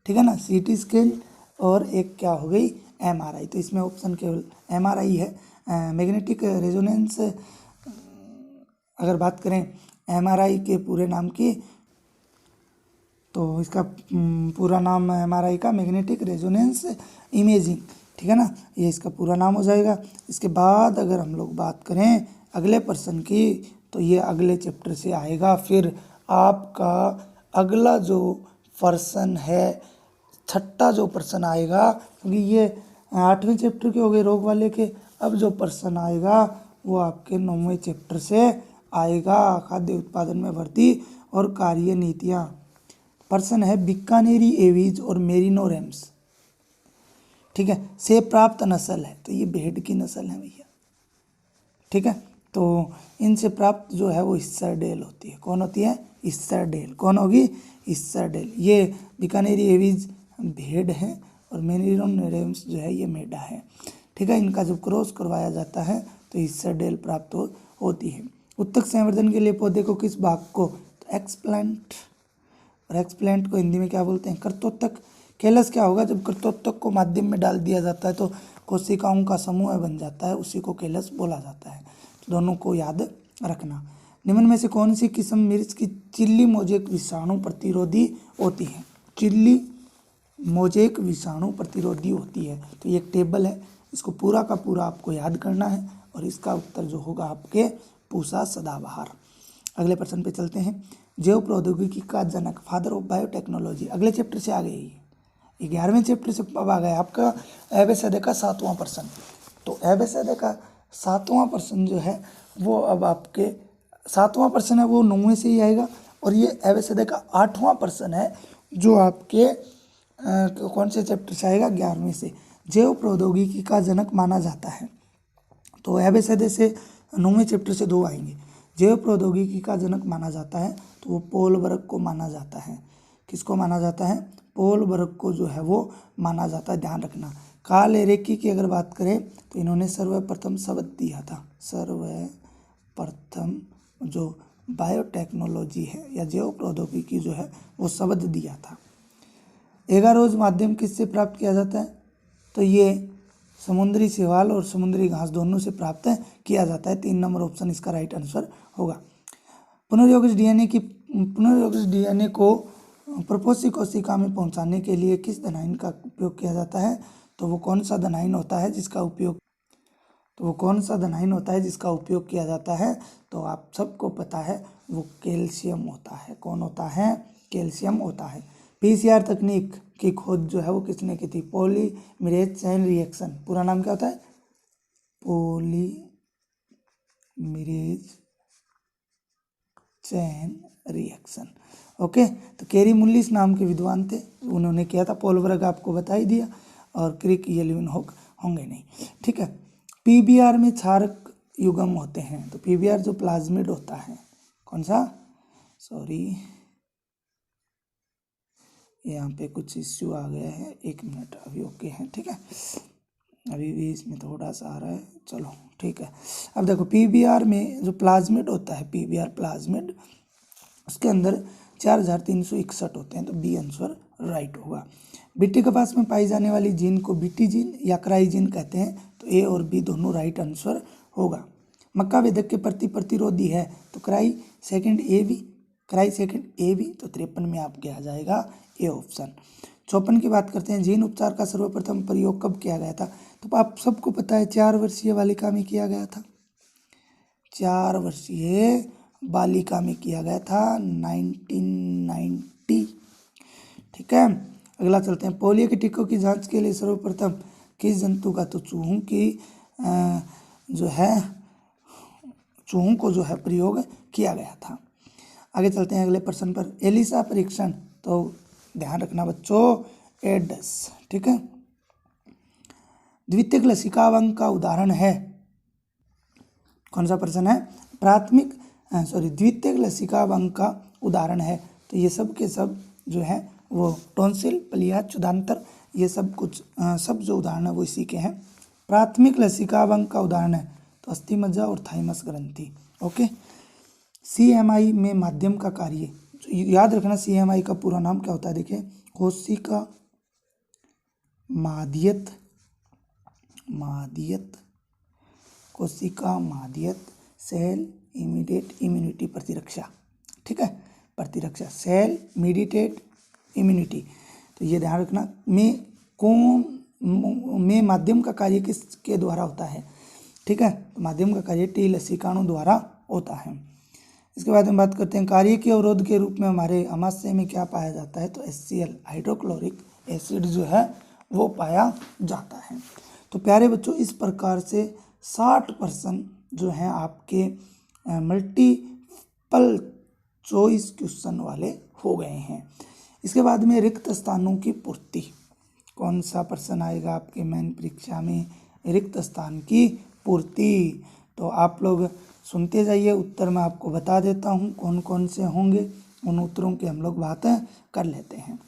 ठीक है ना, CT स्कैन और एक क्या हो गई, MRI। तो इसमें ऑप्शन केवल MRI है। मैग्नेटिक रेजोनेंस, अगर बात करें MRI के पूरे नाम की, तो इसका पूरा नाम MRI का मैग्नेटिक रेजोनेंस इमेजिंग। ठीक है ना, ये इसका पूरा नाम हो जाएगा। इसके बाद अगर हम लोग बात करें अगले प्रश्न की, तो ये अगले चैप्टर से आएगा। फिर आपका अगला जो प्रश्न है, छठा जो प्रश्न आएगा, क्योंकि ये 8वें चैप्टर के हो गए रोग वाले के। अब जो प्रश्न आएगा वो आपके 9वें चैप्टर से आएगा, खाद्य उत्पादन में वृद्धि और कार्य नीतियाँ। प्रश्न है बीकानेरी एवीज और मेरिनो रेम्स, ठीक है, से प्राप्त नस्ल है। तो ये भेड़ की नस्ल है भैया। ठीक है, तो इनसे प्राप्त जो है वो इस्सरडेल होती है। कौन होती है? इस्सरडेल। कौन होगी? इस्सरडेल। ये बीकानेरी एवीज भेड़ है और मेरिनो रेम्स जो है ये मेढा है। ठीक है, इनका जब क्रॉस करवाया जाता है तो इस्सरडेल प्राप्त होती है। उत्तक संवर्धन के लिए पौधे को किस भाग को? तो एक्सप्लांट, और एक्सप्लांट को हिंदी में क्या बोलते हैं? कर्तोत्तक। कैलस क्या होगा? जब कर्तोत्तक को माध्यम में डाल दिया जाता है तो कोशिकाओं का समूह बन जाता है, उसी को कैलस बोला जाता है। तो दोनों को याद रखना। निम्न में से कौन सी किस्म मिर्च की चिल्ली मोजेक विषाणु प्रतिरोधी होती है? चिल्ली मोजेक विषाणु प्रतिरोधी होती है। तो ये एक टेबल है, इसको पूरा का पूरा आपको याद करना है, और इसका उत्तर जो होगा आपके पूसा सदाबहार। अगले प्रश्न पे चलते हैं। जैव प्रौद्योगिकी का जनक, फादर ऑफ बायोटेक्नोलॉजी, अगले चैप्टर से आ गई। 11वें चैप्टर से अब आ गया आपका एबेसेडे का 7वां प्रश्न। तो एबेसेडे का 7वां प्रश्न जो है वो अब आपके 7वां प्रश्न है वो 9वें से ही आएगा, और ये एबेसेडे का 8वां प्रश्न है जो आपके कौन से चैप्टर से आएगा? 11वें से। जैव प्रौद्योगिकी का जनक माना जाता है, तो एबेसेडे से 9वें चैप्टर से 2 आएंगे। जैव प्रौद्योगिकी का जनक माना जाता है तो वो पोल वर्ग को माना जाता है। किसको माना जाता है? पोल वर्ग को जो है वो माना जाता है, ध्यान रखना। कार्ल एरेकी की अगर बात करें तो इन्होंने सर्वप्रथम शब्द दिया था, सर्वप्रथम जो बायोटेक्नोलॉजी है या जैव प्रौद्योगिकी जो है वो शब्द दिया था। एगारोज माध्यम किससे प्राप्त किया जाता है? तो ये समुद्री शैवाल और समुद्री घास दोनों से प्राप्त किया जाता है। 3 नंबर ऑप्शन इसका राइट आंसर होगा। पुनर्योजित डीएनए को प्रपोषी कोशिका में पहुंचाने के लिए किस धनाइन का उपयोग किया जाता है? तो वो कौन सा धनाइन होता है जिसका उपयोग किया जाता है? तो आप सबको पता है वो कैल्शियम होता है। कौन होता है? कैल्शियम होता है। PCR तकनीक की खोज जो है वो किसने की थी? Polymerase chain reaction. पूरा नाम क्या होता है? Polymerase chain reaction. ओके, तो कैरी मुल्लिस नाम के विद्वान थे, उन्होंने किया था। पोल वर्ग आपको बता ही दिया, और क्रिक ये लिविनहोक होंगे नहीं। ठीक है, PBR में क्षारक युग्म होते हैं, तो PBR जो प्लाज्मिड होता है, कौन सा? सॉरी, यहाँ पे कुछ इश्यू आ गया है, 1 मिनट, अभी ओके है, ठीक है। अभी भी इसमें थोड़ा सा आ रहा है, चलो ठीक है। अब देखो पीबीआर में जो प्लाज्मिड होता है, पीबीआर प्लाज्मिड, उसके अंदर 4361 होते हैं, तो बी आंसर राइट होगा। बीटी कपास में पाई जाने वाली जीन को बीटी जीन या क्राई जीन कहते हैं, तो ए और बी दोनों राइट आंसर होगा। मक्का वेदक के प्रति प्रतिरोधी है, तो क्राई सेकंड ए बी, क्राई सेकंड ए बी, तो 53 में आपके आ जाएगा ए ऑप्शन। 54 की बात करते हैं, जीन उपचार का सर्वप्रथम प्रयोग कब किया गया था? तो आप सबको पता है 4 वर्षीय बालिका में किया गया था, 4 वर्षीय बालिका में किया गया था 1990, ठीक है। अगला चलते हैं, पोलियो के टीकों की जांच के लिए सर्वप्रथम किस जंतु का, तो चूहों की जो है चूहों को जो है प्रयोग किया गया था। आगे चलते हैं अगले प्रश्न पर, एलिसा परीक्षण, तो ध्यान रखना बच्चों, एडस, ठीक है। द्वितीयक लसिकावंक का उदाहरण है, कौन सा प्रश्न है? द्वितीयक लसिकावंक का उदाहरण है, तो ये सब के सब जो है वो टॉन्सिल, प्लिया, चुदांतर, ये सब कुछ सब जो उदाहरण है वो इसी के हैं। प्राथमिक लसिकावंक का उदाहरण है, तो अस्थिमज्जा और थाइमस ग्रंथि, ओके। सीएमआई में माध्यम का कार्य, याद रखना सीएमआई का पूरा नाम क्या होता है, देखिए, कोशिका माध्यत, कोशिका माध्यत सेल इमीडिएट इम्यूनिटी प्रतिरक्षा, ठीक है, प्रतिरक्षा, सेल मीडिएटेड इम्यूनिटी, तो ये ध्यान रखना। में माध्यम का कार्य किसके द्वारा होता है, ठीक है, तो माध्यम का कार्य टी लसिकाणु द्वारा होता है। इसके बाद हम बात करते हैं, कार्य के अवरोध के रूप में हमारे अमाशय में क्या पाया जाता है, तो HCl हाइड्रोक्लोरिक एसिड जो है वो पाया जाता है। तो प्यारे बच्चों, इस प्रकार से 60% जो हैं आपके मल्टीपल चॉइस क्वेश्चन वाले हो गए हैं। इसके बाद में रिक्त स्थानों की पूर्ति, कौन सा प्रश्न आएगा आपके मेन परीक्षा में, रिक्त स्थान की पूर्ति, तो आप लोग सुनते जाइए, उत्तर मैं आपको बता देता हूँ कौन कौन से होंगे, उन उत्तरों की हम लोग बातें कर लेते हैं।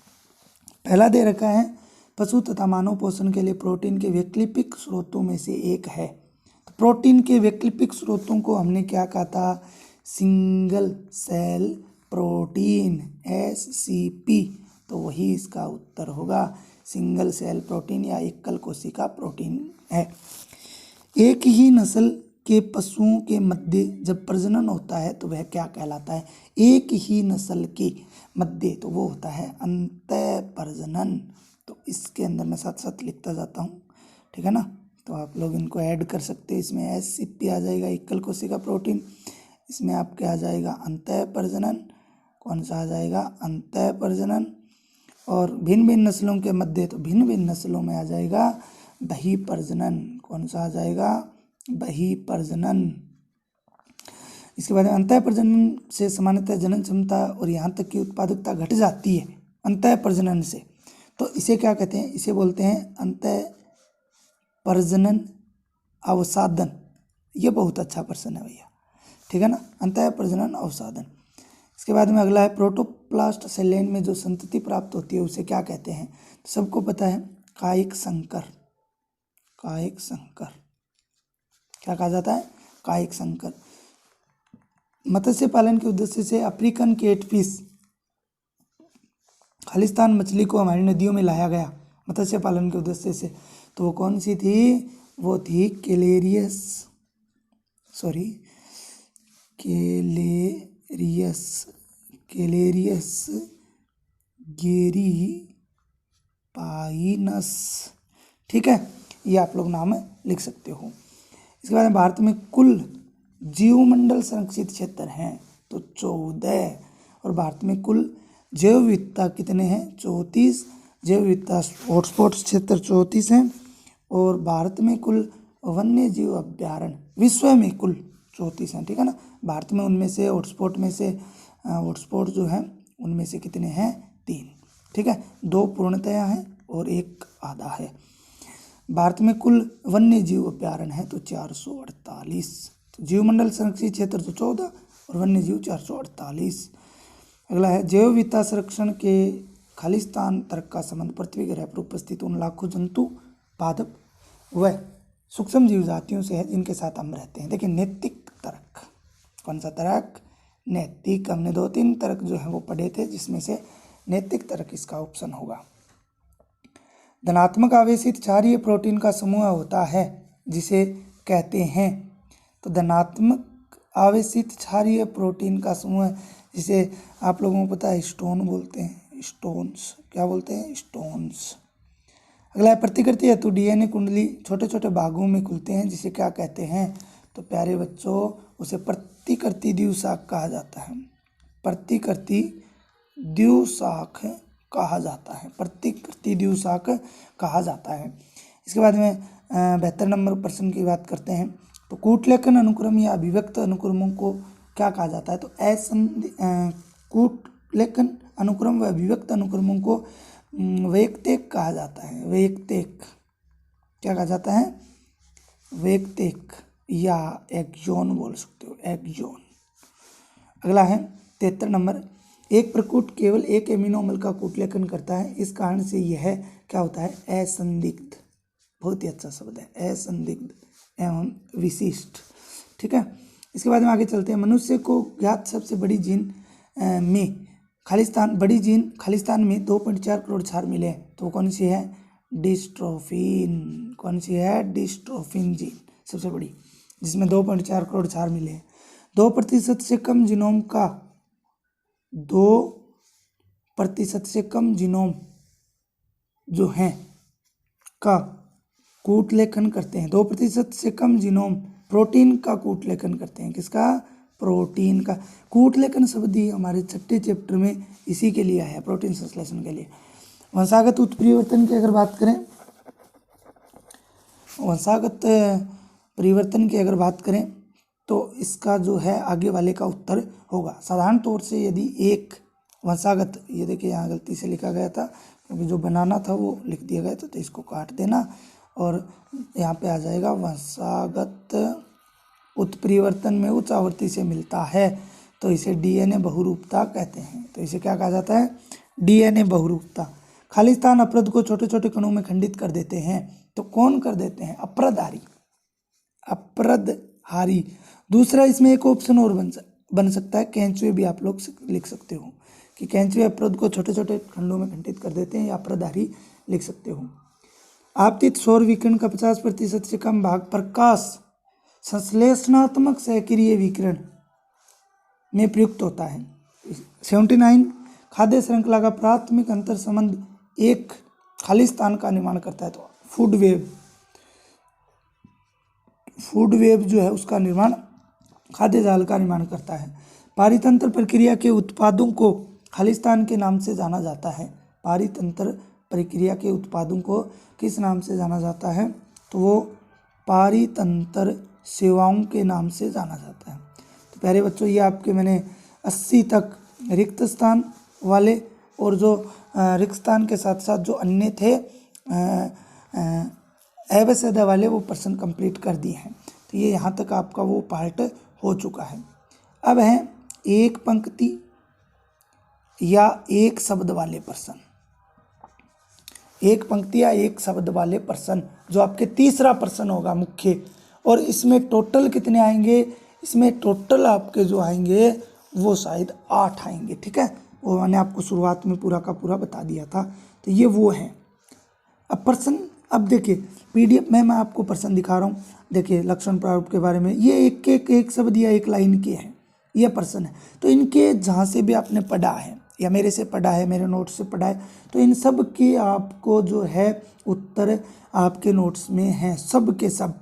पहला दे रखा है, पशु तथा मानव पोषण के लिए प्रोटीन के वैकल्पिक स्रोतों में से एक है, तो प्रोटीन के वैकल्पिक स्रोतों को हमने क्या कहा था, सिंगल सेल प्रोटीन, SCP, तो वही इसका उत्तर होगा, सिंगल सेल प्रोटीन या एकल कोशिका प्रोटीन है। एक ही नस्ल के पशुओं के मध्य जब प्रजनन होता है तो वह क्या कहलाता है, एक ही नस्ल के मध्य, तो वो होता है अंतः प्रजनन, तो इसके अंदर मैं साथ साथ लिखता जाता हूँ, ठीक है ना, तो आप लोग इनको ऐड कर सकते हैं। इसमें SCP आ जाएगा एकल कोशिका प्रोटीन, इसमें आपके आ जाएगा अंतः प्रजनन, कौन सा आ जाएगा, अंतः प्रजनन, और भिन्न भिन्न नस्लों के मध्य, तो भिन्न भिन्न नस्लों में आ जाएगा बहिप्रजनन, कौन सा आ जाएगा, बहिप्रजनन। इसके बाद अंतः प्रजनन से सामान्यतः जनन क्षमता और यहाँ तक की उत्पादकता घट जाती है अंतः प्रजनन से, तो इसे क्या कहते हैं, इसे बोलते हैं अंतः प्रजनन अवसादन। ये बहुत अच्छा प्रश्न है भैया, ठीक है ना, अंतः प्रजनन अवसादन। इसके बाद में अगला है, प्रोटोप्लास्ट सेल लाइन में जो संतति प्राप्त होती है उसे क्या कहते हैं, तो सबको पता है कायिक संकर, कायिक संकर, क्या कहा जाता है, कायिक संकर। मत्स्य पालन के उद्देश्य से अफ्रीकन केटफिश, खालिस्तान मछली को हमारी नदियों में लाया गया मत्स्य पालन के उद्देश्य से, तो वो कौन सी थी, वो थी कैलेरियस गेरीपाइनस, ठीक है, ये आप लोग नाम लिख सकते हो। इसके बाद भारत में कुल जीवमंडल संरक्षित क्षेत्र हैं, तो 14, और भारत में कुल जैव विविधता कितने हैं, 34 जैव विविधता हॉटस्पॉट क्षेत्र 34 हैं, और भारत में कुल वन्य जीव अभ्यारण्य विश्व में कुल 34 हैं, ठीक है ना, भारत में उनमें से हॉटस्पॉट में से हॉटस्पॉट जो है उनमें से कितने हैं, 3, ठीक है, 2 पूर्णतया हैं और 1 आधा है। भारत में कुल वन्य जीव अभ्यारण्य है तो 448, तो जीवमंडल संरक्षित क्षेत्र तो 14 और वन्य जीव 448। अगला है, जैव विविधता संरक्षण के खालिस्तान तर्क का संबंध पृथ्वी ग्रह पर उपस्थित उन लाखों जंतु, पादप व सूक्ष्म जीव जातियों से है जिनके साथ हम रहते हैं। देखिए नैतिक तर्क, कौन सा तर्क? नैतिक। हमने 2-3 तर्क जो है वो पढ़े थे, जिसमें से नैतिक तर्क इसका ऑप्शन होगा। धनात्मक आवेशित क्षारीय प्रोटीन का समूह होता है जिसे कहते हैं, तो धनात्मक आवेशित क्षारीय प्रोटीन का समूह जिसे आप लोगों को पता है स्टोन बोलते हैं, स्टोन्स। क्या बोलते हैं? स्टोन्स। अगला है प्रतिकृति हेतु डीएनए कुंडली छोटे छोटे भागों में खुलते हैं जिसे क्या कहते हैं? तो प्यारे बच्चों उसे प्रतिकृति द्विशाख कहा जाता है। प्रतिकृति द्विशाख कहा जाता है, प्रतिकृति द्विशाख कहा जाता है। इसके बाद में 72 नंबर प्रश्न की बात करते हैं। तो कूटलेखन अनुक्रम या अभिव्यक्त अनुक्रमों को क्या कहा जाता है? तो कूटलेखन अनुक्रम व अभिव्यक्त अनुक्रमों को वैयक्तिक कहा जाता है। वैयक्तिक क्या कहा जाता है? वैयक्तिक या एक्सोन बोल सकते हो, एक्सोन। अगला है 73 नंबर। एक प्रकूट केवल एक एमिनो अम्ल का कूटलेखन करता है, इस कारण से यह क्या होता है? असंदिग्ध। बहुत ही अच्छा शब्द है, असंदिग्ध एवं विशिष्ट। ठीक है। इसके बाद में आगे चलते हैं। मनुष्य को ज्ञात सबसे बड़ी जीन में बड़ी जीन खालिस्तान में 2.4 करोड़ क्षार मिले हैं, तो कौन सी है? डिस्ट्रोफिन। कौन सी है? डिस्ट्रोफिन जीन सबसे बड़ी, जिसमें 2.4 करोड़ क्षार मिले हैं। 2% से कम जीनोम का 2% से कम जीनोम जो है का कूटलेखन करते हैं। 2% से कम जीनोम प्रोटीन का कूटलेखन करते हैं। किसका? प्रोटीन का। कूटलेखन शब्द ही हमारे 6ठे चैप्टर में इसी के लिए है, प्रोटीन संश्लेषण के लिए। वंशागत उत्परिवर्तन की अगर बात करें, वंशागत परिवर्तन की अगर बात करें तो इसका जो है आगे वाले का उत्तर होगा। साधारण तौर से यदि एक वंशागत, ये देखिए यहाँ गलती से लिखा गया था क्योंकि जो बनाना था वो लिख दिया गया था, तो इसको काट देना और यहाँ पे आ जाएगा वंशागत उत्परिवर्तन में उच्च आवृत्ति से मिलता है, तो इसे डीएनए बहुरूपता कहते हैं। तो इसे क्या कहा जाता है? डीएनए बहुरूपता। खालिस्तान अपरद को छोटे छोटे कणों में खंडित कर देते हैं, तो कौन कर देते हैं? अपरदहारी। अपरदहारी। दूसरा इसमें एक ऑप्शन और बन सकता है, केंचुए भी आप लोग लिख सकते हो कि केंचुए अपरद को छोटे छोटे खंडों में खंडित कर देते हैं, या अपरदहारी लिख सकते हो। आपतित सौर विकिरण का 50% से कम भाग प्रकाश संश्लेषणात्मक सक्रिय विकिरण में प्रयुक्त होता है। 79 खाद्य श्रृंखला का प्राथमिक अंतर संबंध एक खालिस्तान का निर्माण करता है, तो फूड वेब जो है उसका निर्माण, खाद्य जाल का निर्माण करता है। पारितंत्र प्रक्रिया के उत्पादों को खालिस्तान के नाम से जाना जाता है। पारितंत्र प्रक्रिया के उत्पादों को किस नाम से जाना जाता है? तो वो पारितंत्र सेवाओं के नाम से जाना जाता है। तो प्यारे बच्चों, ये आपके मैंने 80 तक रिक्त स्थान वाले और जो रिक्त स्थान के साथ साथ जो अन्य थे अवच्छेद वाले वो प्रश्न कंप्लीट कर दिए हैं। तो ये यहाँ तक आपका वो पार्ट हो चुका है। अब है एक पंक्ति या एक शब्द वाले प्रश्न। एक पंक्ति या एक शब्द वाले प्रश्न जो आपके तीसरा प्रश्न होगा मुख्य, और इसमें टोटल कितने आएंगे? इसमें टोटल आपके जो आएंगे वो शायद 8 आएंगे। ठीक है, वो मैंने आपको शुरुआत में पूरा का पूरा बता दिया था। तो ये वो है। अब प्रश्न, अब देखिए पीडीएफ में मैं आपको प्रश्न दिखा रहा हूँ। देखिए लक्षण प्रारूप के बारे में ये एक शब्द या एक लाइन के हैं, ये प्रश्न है। तो इनके जहाँ से भी आपने पढ़ा है या मेरे से पढ़ा है, मेरे नोट्स से पढ़ा है, तो इन सब के आपको जो है उत्तर आपके नोट्स में हैं, सब के सब।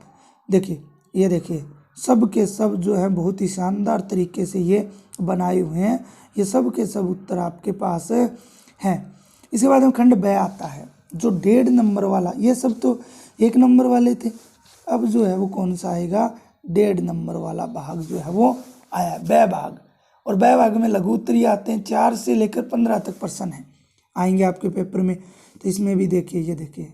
देखिए ये देखिए सब के सब जो है बहुत ही शानदार तरीके से ये बनाए हुए हैं, ये सब के सब उत्तर आपके पास हैं। इसके बाद में खंड ब आता है जो 1.5 नंबर वाला, ये सब तो 1 नंबर वाले थे। अब जो है वो कौन सा आएगा? 1.5 नंबर वाला भाग जो है वो आया, ब भाग। और ब भाग में लघु उत्तरीय आते हैं, 4 से लेकर 15 तक प्रश्न हैं आएंगे आपके पेपर में। तो इसमें भी देखिए, ये देखिए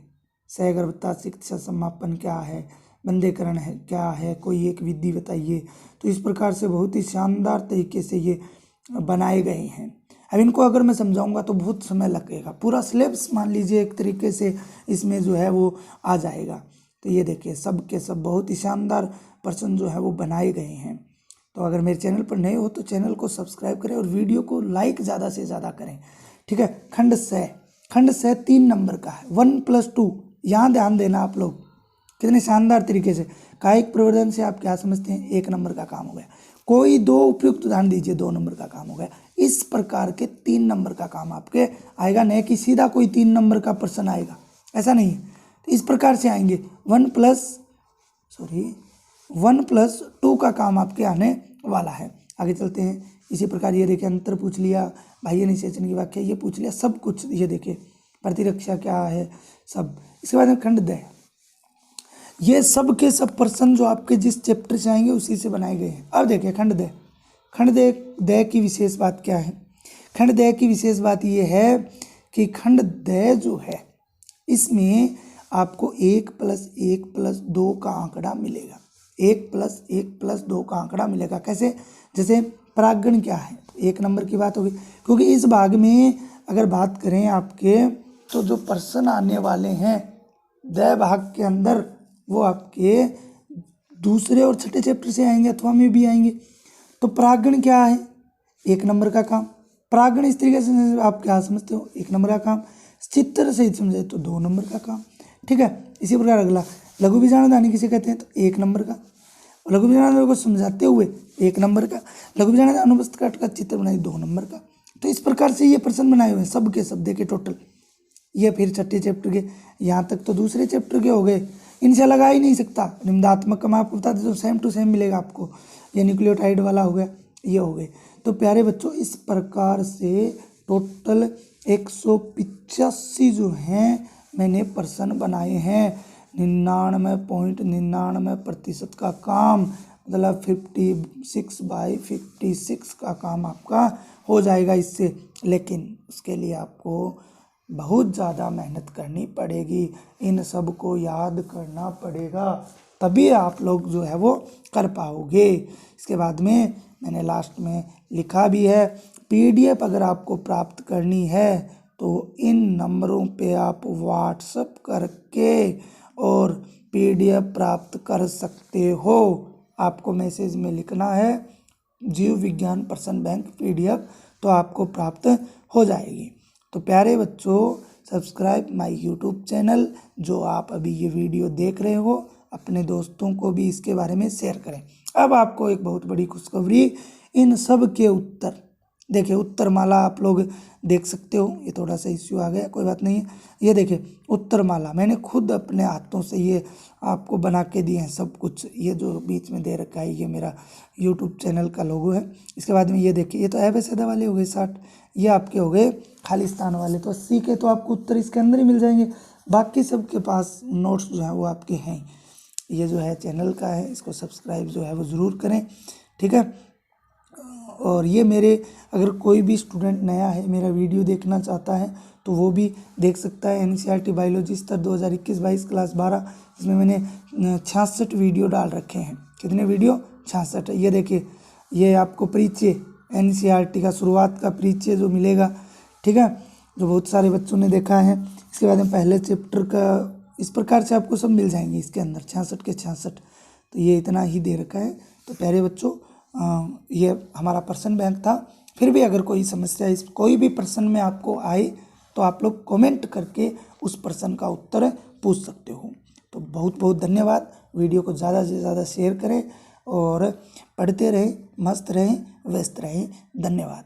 सहगर्भता शिक्षा समापन क्या है, बंदेकरण है क्या है, कोई एक विधि बताइए। तो इस प्रकार से बहुत ही शानदार तरीके से ये बनाए गए हैं। अब इनको अगर मैं समझाऊंगा तो बहुत समय लगेगा, पूरा सिलेबस मान लीजिए एक तरीके से इसमें जो है वो आ जाएगा। तो ये देखिए सब के सब बहुत ही शानदार प्रश्न जो है वो बनाए गए हैं। तो अगर मेरे चैनल पर नए हो तो चैनल को सब्सक्राइब करें और वीडियो को लाइक ज़्यादा से ज़्यादा करें, ठीक है। खंड से 3 नंबर का है, 1+2। यहाँ ध्यान देना आप लोग, कितने शानदार तरीके से। कायिक प्रवर्धन से आप क्या समझते हैं, 1 नंबर का काम हो गया। कोई 2 उपयुक्त उदाहरण दीजिए, 2 नंबर का काम हो गया। इस प्रकार के 3 नंबर का काम आपके आएगा, नहीं कि सीधा कोई 3 नंबर का प्रश्न आएगा, ऐसा नहीं है। तो इस प्रकार से आएंगे 1+2 का काम आपके आने वाला है। आगे चलते हैं। इसी प्रकार ये देखिए अंतर पूछ लिया, बाह्य निषेचन की व्याख्या ये पूछ लिया, सब कुछ ये देखिए प्रतिरक्षा क्या है सब। इसके बाद में खंड दय, ये सब के सब प्रश्न जो आपके जिस चैप्टर से आएंगे उसी से बनाए गए हैं। अब देखिए खंड दय की विशेष बात क्या है। खंड दय की विशेष बात ये है कि खंड दय जो है इसमें आपको 1+1+2 का आंकड़ा मिलेगा। 1+1+2 का आंकड़ा मिलेगा। कैसे, जैसे परागण क्या है, 1 नंबर की बात होगी। क्योंकि इस भाग में अगर बात करें आपके तो जो प्रश्न आने वाले हैं दय भाग के अंदर वो आपके दूसरे और छठे चैप्टर से आएंगे अथवा में भी आएंगे। तो परागण क्या है, 1 नंबर का काम। परागण इस तरीके से आप क्या समझते हो, 1 नंबर का काम। चित्र से समझे तो 2 नंबर का काम, ठीक है। इसी प्रकार अगला लघु बीजाणुदानी किसे कहते हैं, तो 1 नंबर का। लघु बीजाणु को समझाते हुए 1 नंबर का। लघु बीजाणु अनुप्रस्थ काट का चित्र बनाए 2 नंबर का। तो इस प्रकार से ये प्रश्न बनाए हुए हैं सब के सब, देखिए टोटल। ये फिर छठे चैप्टर के, यहाँ तक तो दूसरे चैप्टर के हो गए, इनसे लगा ही नहीं सकता। निम्नात्मक का मैं आपको बता दें तो सेम टू सेम मिलेगा आपको। ये न्यूक्लियोटाइड वाला हो गया, ये हो गए। तो प्यारे बच्चों इस प्रकार से टोटल 185 जो हैं मैंने प्रश्न बनाए हैं। 99.99% का काम, मतलब 56/56 का काम आपका हो जाएगा इससे। लेकिन उसके लिए आपको बहुत ज़्यादा मेहनत करनी पड़ेगी, इन सब को याद करना पड़ेगा, तभी आप लोग जो है वो कर पाओगे। इसके बाद में मैंने लास्ट में लिखा भी है, PDF अगर आपको प्राप्त करनी है तो इन नंबरों पे आप व्हाट्सएप करके और PDF प्राप्त कर सकते हो। आपको मैसेज में लिखना है जीव विज्ञान प्रश्न बैंक PDF, तो आपको प्राप्त हो जाएगी। तो प्यारे बच्चों सब्सक्राइब माय यूट्यूब चैनल। जो आप अभी ये वीडियो देख रहे हो अपने दोस्तों को भी इसके बारे में शेयर करें। अब आपको एक बहुत बड़ी खुशखबरी, इन सब के उत्तर देखिए, उत्तर माला आप लोग देख सकते हो। ये थोड़ा सा इश्यू आ गया, कोई बात नहीं है। ये देखिए उत्तर माला मैंने खुद अपने हाथों से ये आपको बना के दिए हैं सब कुछ। ये जो बीच में दे रखा है ये मेरा यूट्यूब चैनल का लोगो है। इसके बाद में ये देखिए, ये तो एबेसदा वाले हो गए 60, ये आपके हो गए खाली स्थान वाले। तो 80 के तो आपको उत्तर इसके अंदर ही मिल जाएंगे। बाकी सब के पास नोट्स जो हैं वो आपके हैं। ये जो है चैनल का है, इसको सब्सक्राइब जो है वो ज़रूर करें, ठीक है। और ये मेरे अगर कोई भी स्टूडेंट नया है मेरा वीडियो देखना चाहता है तो वो भी देख सकता है। NCERT बायोलॉजी स्तर 2021-22 क्लास 12, इसमें मैंने 66 वीडियो डाल रखे हैं। कितने वीडियो, 66। ये देखिए, ये आपको परिचय NCERT का शुरुआत का परिचय जो मिलेगा, ठीक है, जो बहुत सारे बच्चों ने देखा है। इसके बाद में पहले चैप्टर का इस प्रकार से आपको सब मिल जाएंगे इसके अंदर, 66 के 66। तो ये इतना ही दे रखा है। तो प्यारे बच्चों ये हमारा प्रश्न बैंक था। फिर भी अगर कोई समस्या इस कोई भी प्रश्न में आपको आए तो आप लोग कमेंट करके उस प्रश्न का उत्तर पूछ सकते हो। तो बहुत बहुत धन्यवाद। वीडियो को ज़्यादा से ज़्यादा शेयर करें और पढ़ते रहें, मस्त रहें, व्यस्त रहें। धन्यवाद।